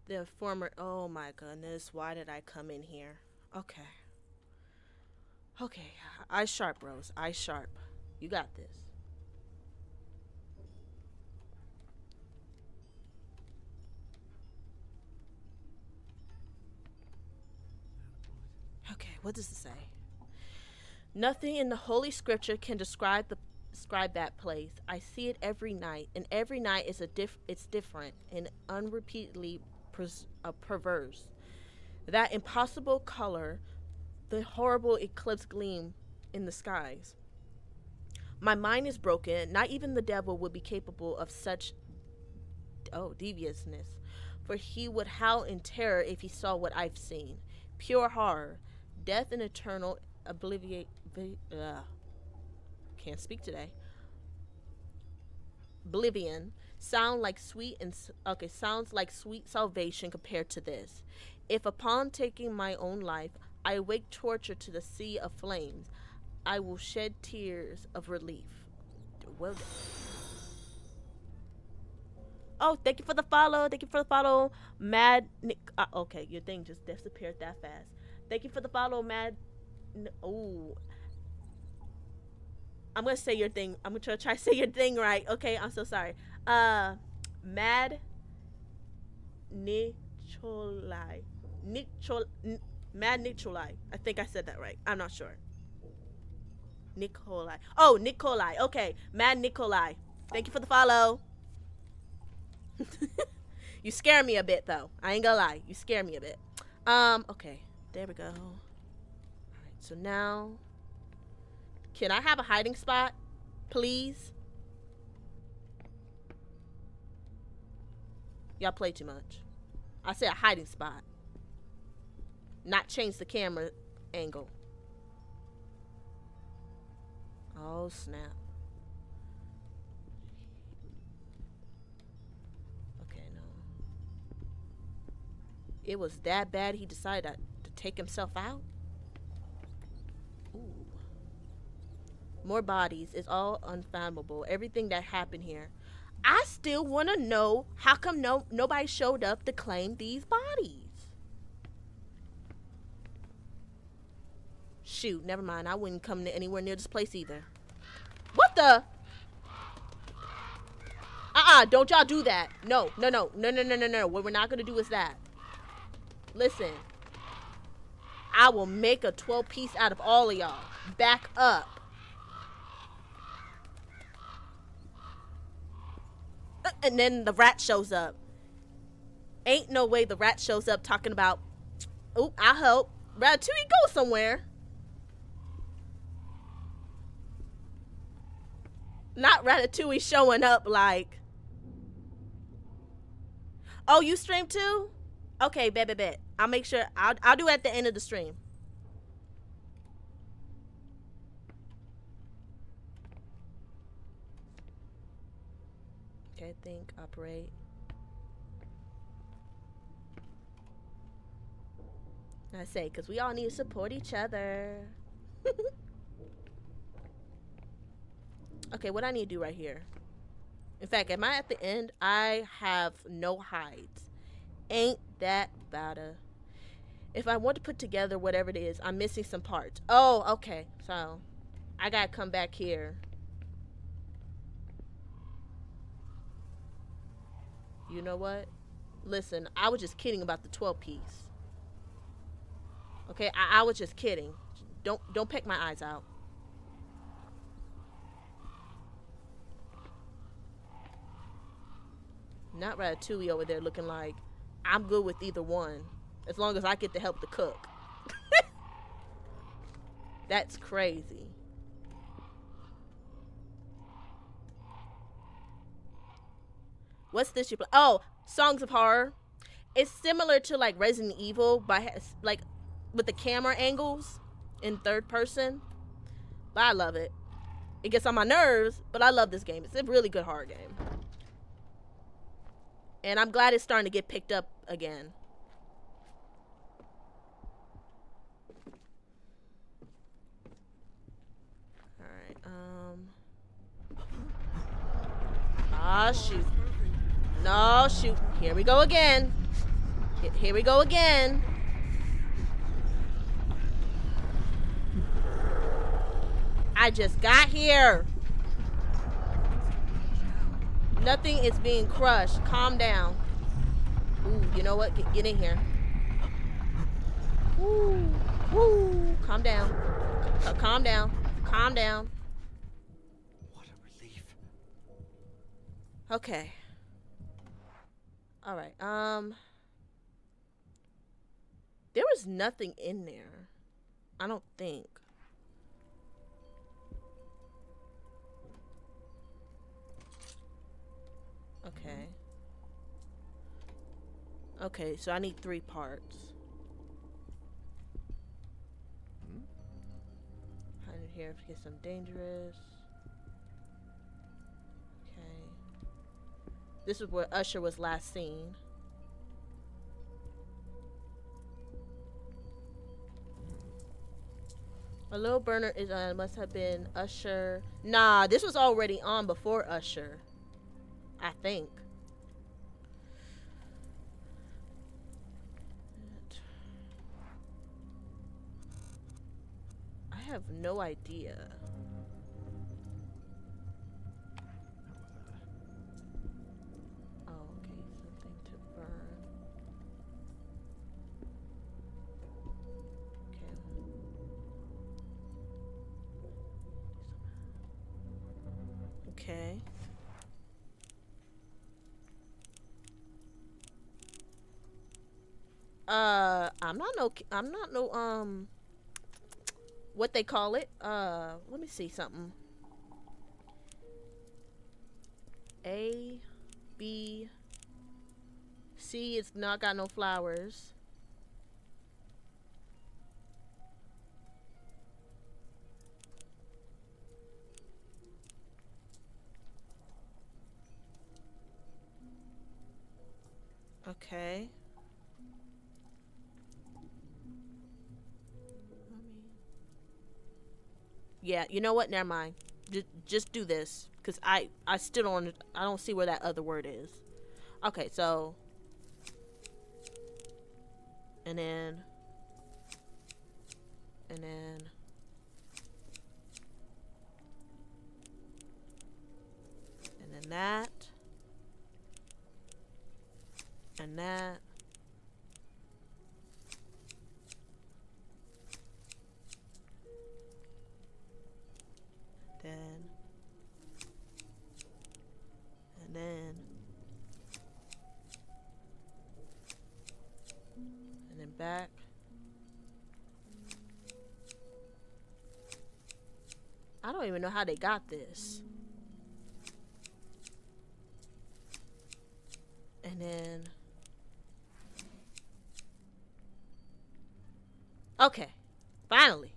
The former. Oh my goodness, why did I come in here? Okay. Okay, eyes sharp, Rose. Eyes sharp. You got this. Okay, what does it say? Nothing in the Holy Scripture can describe that place. I see it every night, and every night is it's different and unrepeatedly perverse. That impossible color, the horrible eclipse gleam in the skies. My mind is broken. Not even the devil would be capable of such deviousness, for he would howl in terror if he saw what I've seen. Pure horror, death and eternal oblivion. Can't speak today. Oblivion sounds like sweet salvation compared to this. If upon taking my own life I awake torture to the sea of flames, I will shed tears of relief. Well done. Oh, thank you for the follow. Thank you for the follow, Mad Nick. Okay, your thing just disappeared that fast. Thank you for the follow, Mad. Oh, I'm gonna say your thing. I'm gonna try to say your thing right. Okay, I'm so sorry. Mad Nicholai. Mad Nicholai. I think I said that right. I'm not sure. Nikolai. Oh, Nikolai. Okay, Mad Nikolai. Thank you for the follow. You scare me a bit though. I ain't gonna lie. You scare me a bit. Okay. There we go. Alright, so now Can I have a hiding spot, please? Y'all play too much. I said a hiding spot. Not change the camera angle. Oh, snap. Okay, no. It was that bad he decided to take himself out? Ooh. More bodies. It's all unfathomable. Everything that happened here. I still want to know how come nobody showed up to claim these bodies. Shoot, never mind. I wouldn't come anywhere near this place either. What the? Don't y'all do that. No. What we're not going to do is that. Listen. I will make a 12 piece out of all of y'all. Back up. And then the rat shows up. Ain't no way the rat shows up talking about, oh, I'll help. Ratatouille, go somewhere. Not Ratatouille showing up like, oh, you stream too? Okay, bet. I'll make sure. I'll do it at the end of the stream. Okay, think, operate. I say, because we all need to support each other. Okay, what I need to do right here. In fact, am I at the end? I have no hides. Ain't that better? If I want to put together whatever it is, I'm missing some parts. Oh, okay. So, I got to come back here. You know what? Listen, I was just kidding about the 12 piece. Okay, I was just kidding. Don't peck my eyes out. Not Ratatouille over there looking like I'm good with either one, as long as I get to help the cook. That's crazy. What's this you play? Oh, Songs of Horror. It's similar to like Resident Evil, but like with the camera angles in third person. But I love it. It gets on my nerves, but I love this game. It's a really good horror game. And I'm glad it's starting to get picked up again. Alright, ah, shoot. No, shoot. Here we go again. Here we go again. I just got here. Nothing is being crushed. Calm down. Ooh, you know what? Get in here. Woo. Woo. Calm down. Calm down. Calm down. What a relief. Okay. All right. There was nothing in there. I don't think. Okay. Okay, so I need 3 parts. Hide in here to get some dangerous. Okay. This is where Usher was last seen. A little burner is must have been Usher. Nah, this was already on before Usher. I think. I have no idea. Oh, okay, something to burn. Okay. Okay. I'm not no what they call it. Let me see something. A, B, C. It's not got no flowers. Okay. Yeah, you know what? Never mind. Just do this, cause I still don't see where that other word is. Okay, so and then and then and then that and that. Then and then and then back. I don't even know how they got this. And then okay, finally.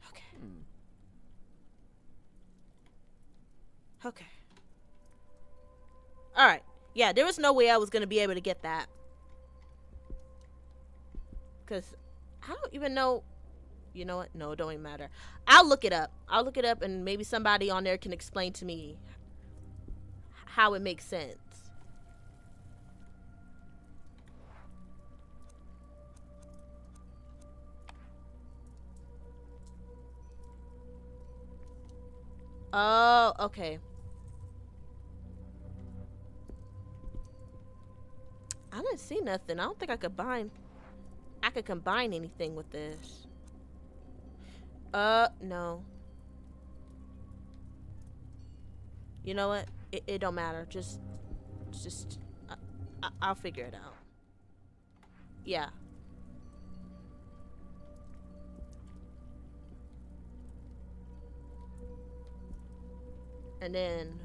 Okay. Okay. All right. Yeah, there was no way I was gonna be able to get that, cause I don't even know. You know what? No, it don't even matter. I'll look it up. I'll look it up, and maybe somebody on there can explain to me how it makes sense. Oh, okay. I didn't see nothing. I don't think I could combine anything with this. No. You know what? It don't matter. Just, I'll figure it out. Yeah. And then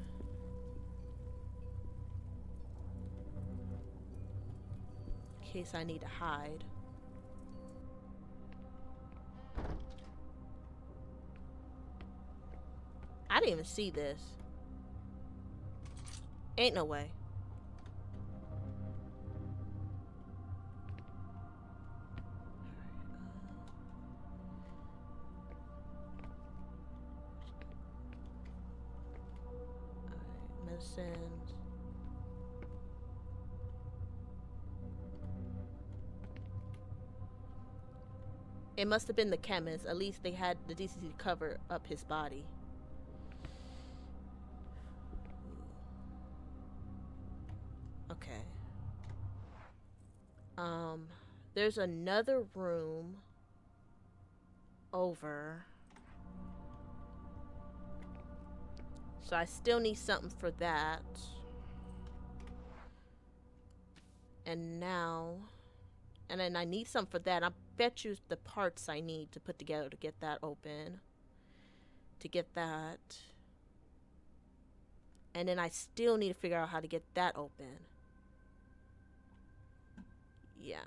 in case I need to hide. I didn't even see this. Ain't no way. Alright, medicines. It must have been the chemist. At least they had the decency to cover up his body. Okay. There's another room over. So I still need something for that. And now, and then I need something for that. I bet you the parts I need to put together to get that open. To get that. And then I still need to figure out how to get that open. Yeah.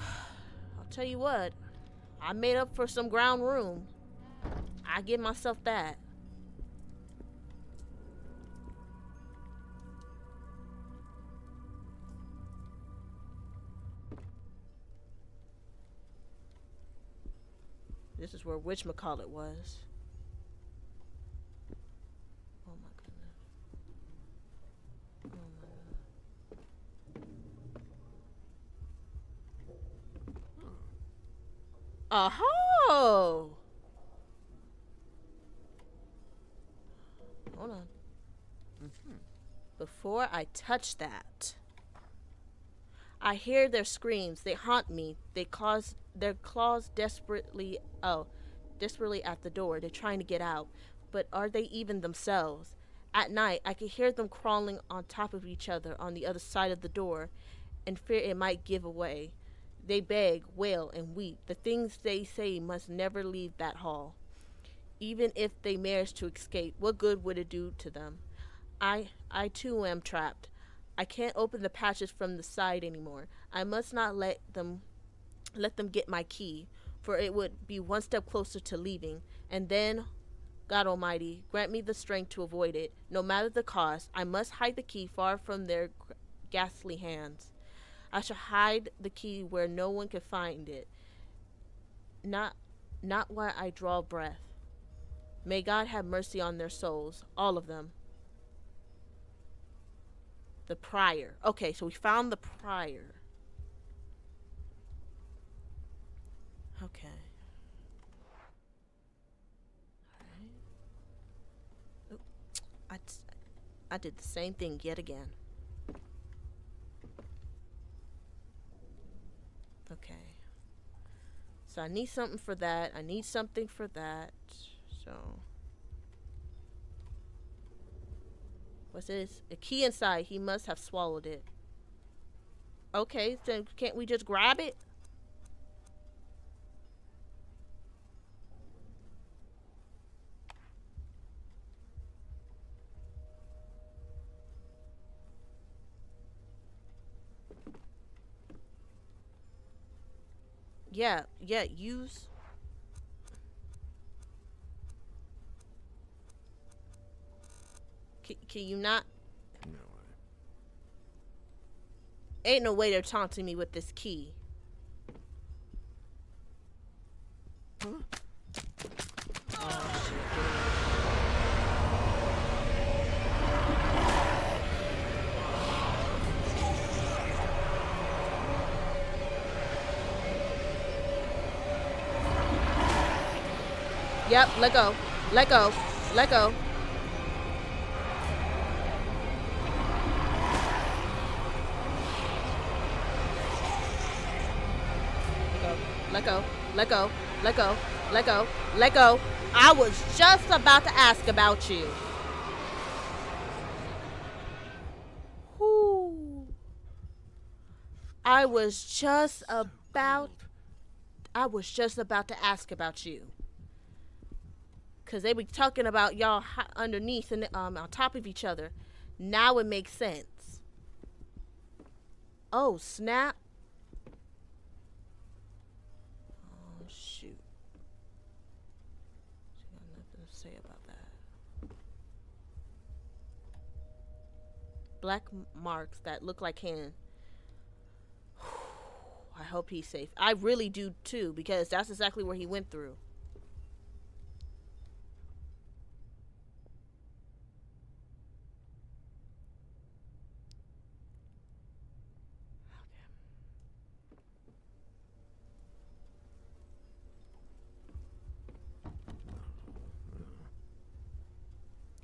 I'll tell you what. I made up for some ground room. I give myself that. This is where whatchamacallit was. Oh my goodness. Oh my god. Oh! Hold on. Before I touch that, I hear their screams. They haunt me. They cause their claws desperately at the door. They're trying to get out. But are they even themselves? At night, I could hear them crawling on top of each other on the other side of the door, and fear it might give away. They beg, wail, and weep. The things they say must never leave that hall. Even if they manage to escape, what good would it do to them? I too am trapped. I can't open the patches from the side anymore. I must not let them get my key, for it would be one step closer to leaving. And then, God Almighty, grant me the strength to avoid it. No matter the cost, I must hide the key far from their ghastly hands. I shall hide the key where no one can find it. Not not while I draw breath. May God have mercy on their souls, all of them. The prior. Okay, so we found the prior. Okay. Alright. I did the same thing yet again. Okay. So I need something for that. I need something for that. So. What's this? A key inside. He must have swallowed it. Okay, then can't we just grab it? Yeah, use. Can you not? No, Ain't no way they're taunting me with this key. Huh? Oh, shit. Yep, let go. Let go. Let go. Let go. Let go. Let go. Let go. Let go. I was just about to ask about you. Whoo. I was just about to ask about you. Cause they be talking about y'all underneath and on top of each other. Now it makes sense. Oh, snap. Oh, shoot. She got nothing to say about that. Black marks that look like hand. I hope he's safe. I really do too, because that's exactly where he went through.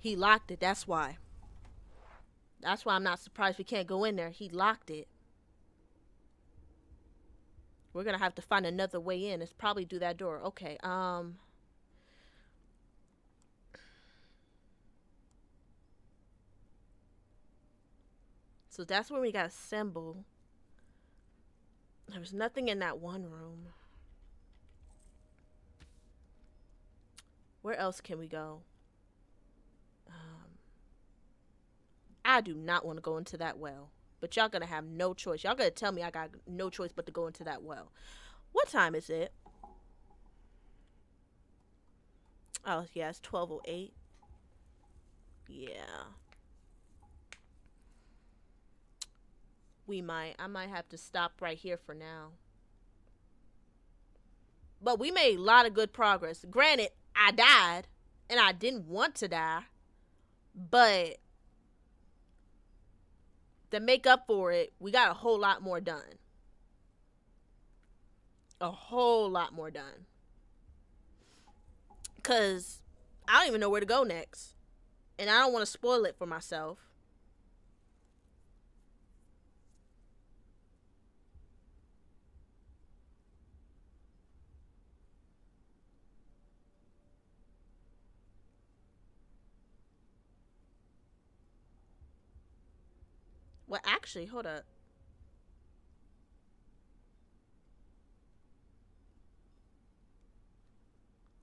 He locked it, that's why. That's why I'm not surprised we can't go in there. He locked it. We're gonna have to find another way in. It's probably through that door. Okay, so that's where we got a symbol. There was nothing in that one room. Where else can we go? I do not want to go into that well. But y'all gonna have no choice. Y'all gonna tell me I got no choice but to go into that well. What time is it? Oh, yeah, it's 12:08. Yeah. I might have to stop right here for now. But we made a lot of good progress. Granted, I died, and I didn't want to die. But to make up for it, we got a whole lot more done. A whole lot more done. Because I don't even know where to go next. And I don't want to spoil it for myself. Well, actually, hold up.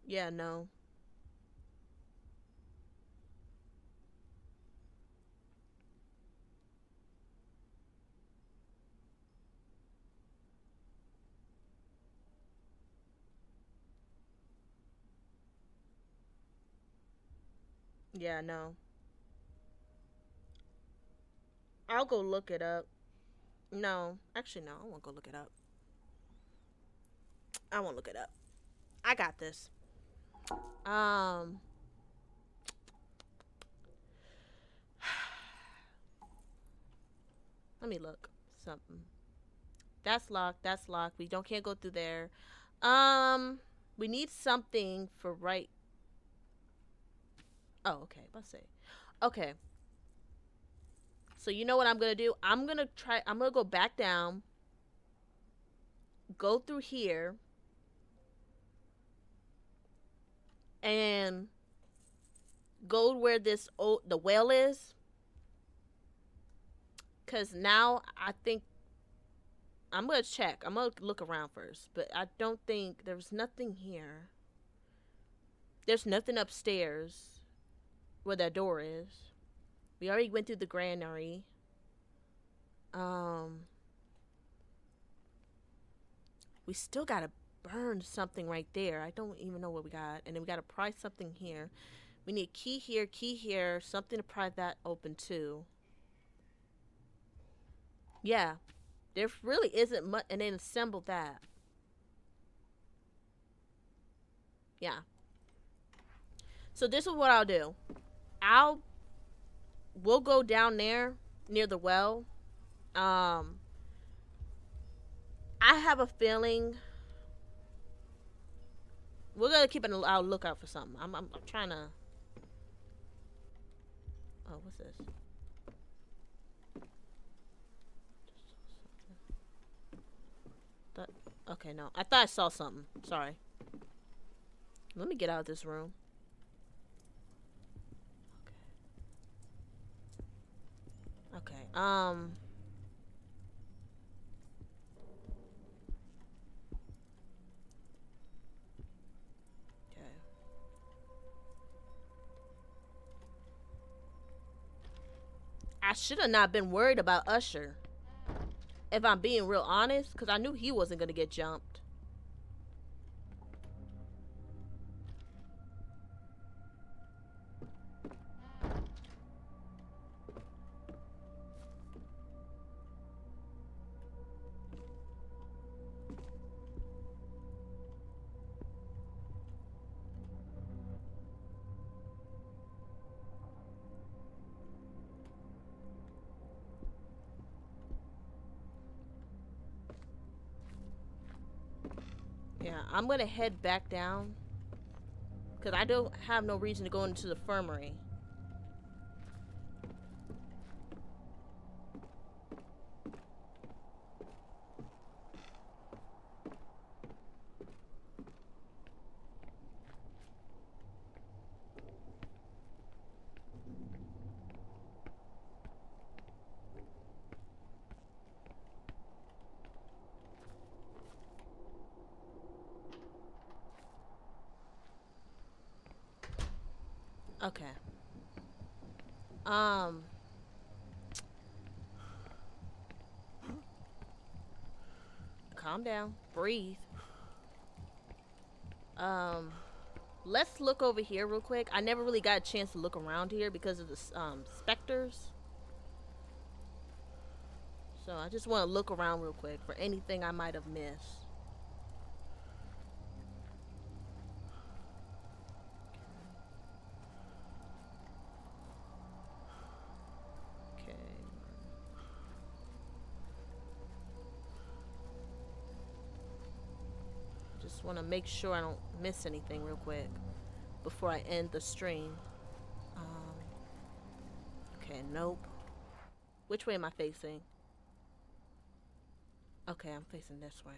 Yeah, no. Yeah, no. I'll go look it up. No, actually, no. I won't go look it up. I won't look it up. I got this. Um, let me look something. That's locked. That's locked. We don't can't go through there. Um, we need something for right. Oh, okay. Let's see. Okay. So you know what I'm gonna do? I'm gonna try. I'm gonna go back down. Go through here and go where this the well is. Cause now I think I'm gonna check. I'm gonna look around first, but I don't think there's nothing here. There's nothing upstairs where that door is. We already went through the granary. Um, we still gotta burn something right there. I don't even know what we got, and then we gotta pry something here. We need key here, something to pry that open too. Yeah, there really isn't much, and then assemble that. Yeah. So this is what I'll do. I'll we'll go down there near the well. Um, I have a feeling we're gonna keep our lookout for something. I'm trying to. Oh, what's this? That, okay, no. I thought I saw something. Sorry. Let me get out of this room. Okay. Okay. Okay. I should have not been worried about Usher. If I'm being real honest, because I knew he wasn't gonna get jumped. Yeah, I'm gonna head back down because I don't have no reason to go into the infirmary. Okay. Um. Calm down. Breathe. Um. Let's look over here real quick. I never really got a chance to look around here because of the specters. So I just want to look around real quick for anything I might have missed. Okay. Just want to make sure I don't miss anything real quick before I end the stream. Um, okay, nope. Which way am I facing? Okay, I'm facing this way.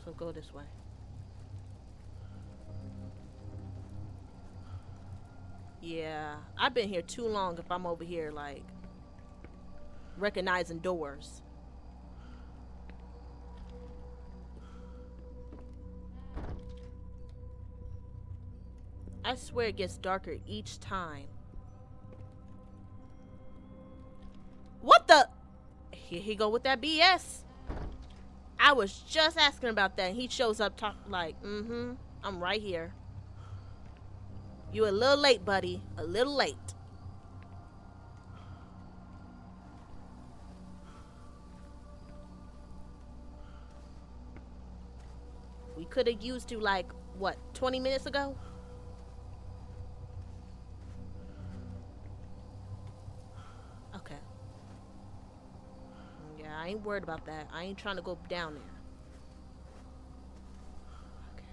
So go this way. Yeah, I've been here too long if I'm over here like recognizing doors. I swear it gets darker each time. What the? Here he go with that BS. I was just asking about that. He shows up like, I'm right here. You a little late, buddy. A little late. We could have used you like, what, 20 minutes ago? Okay. Yeah, I ain't worried about that. I ain't trying to go down there. Okay.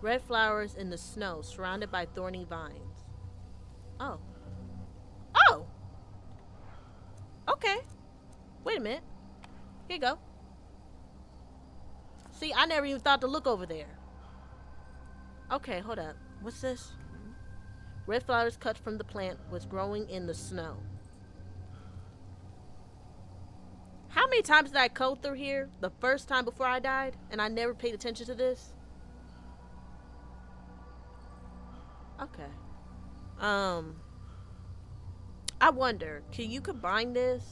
Red flowers in the snow, surrounded by thorny vines. Oh. Oh! Okay. Wait a minute. Here you go. See, I never even thought to look over there. Okay, hold up. What's this? Red flowers cut from the plant was growing in the snow. How many times did I go through here the first time before I died and I never paid attention to this? Okay. I wonder, can you combine this?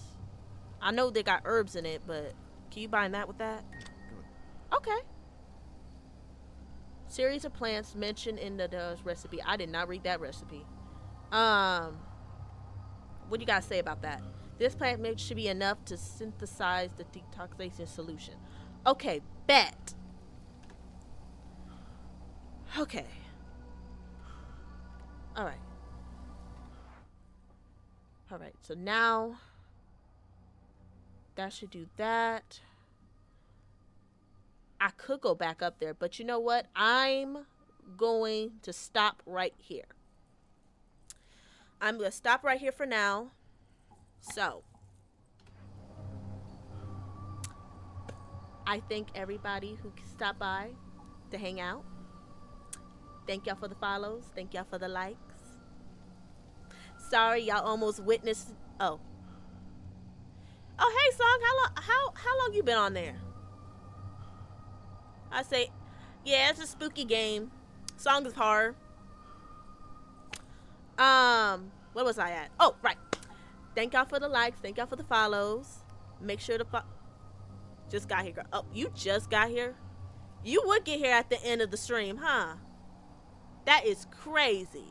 I know they got herbs in it, but can you combine that with that? Good. Okay. Series of plants mentioned in the recipe. I did not read that recipe. What do you guys say about that? This plant mix should be enough to synthesize the detoxification solution. Okay, bet. Okay. All right. All right, so now that should do that. I could go back up there, but you know what? I'm going to stop right here. I'm going to stop right here for now. So, I thank everybody who stopped by to hang out. Thank y'all for the follows. Thank y'all for the likes. Sorry, y'all almost witnessed. Oh, hey, Song. How long you been on there? I say, yeah, it's a spooky game. Song is horror. Where was I at? Oh, right. Thank y'all for the likes. Thank y'all for the follows. Make sure to just got here, girl. Oh, you just got here? You would get here at the end of the stream, huh? That is crazy.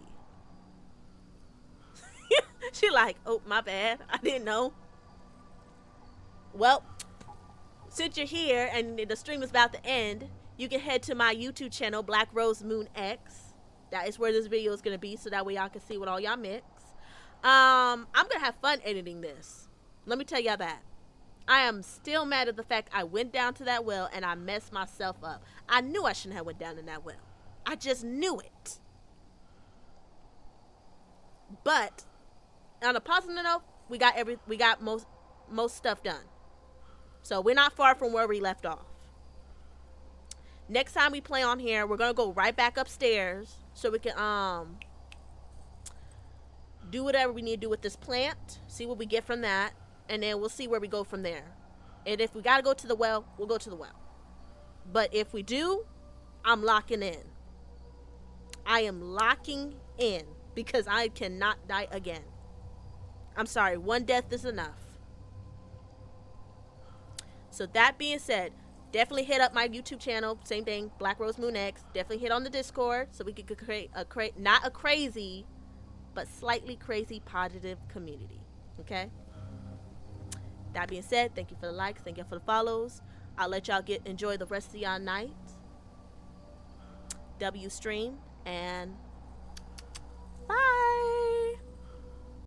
She like, oh, my bad. I didn't know. Well, since you're here and the stream is about to end, you can head to my YouTube channel, BlackRoseMoonX. That is where this video is going to be, so that way y'all can see what all y'all mix. I'm going to have fun editing this. Let me tell y'all that. I am still mad at the fact I went down to that well and I messed myself up. I knew I shouldn't have went down in that well. I just knew it. But on a positive note, we got most stuff done. So we're not far from where we left off. Next time we play on here, we're gonna go right back upstairs so we can do whatever we need to do with this plant. See what we get from that, and then we'll see where we go from there. And if we gotta go to the well, we'll go to the well. But if we do, I'm locking in. I am locking in because I cannot die again. I'm sorry, one death is enough. So that being said, definitely hit up my YouTube channel. Same thing, BlackRoseMoonX. Definitely hit on the Discord so we could create not a crazy, but slightly crazy positive community. Okay? That being said, thank you for the likes. Thank you for the follows. I'll let y'all enjoy the rest of y'all night. W stream, and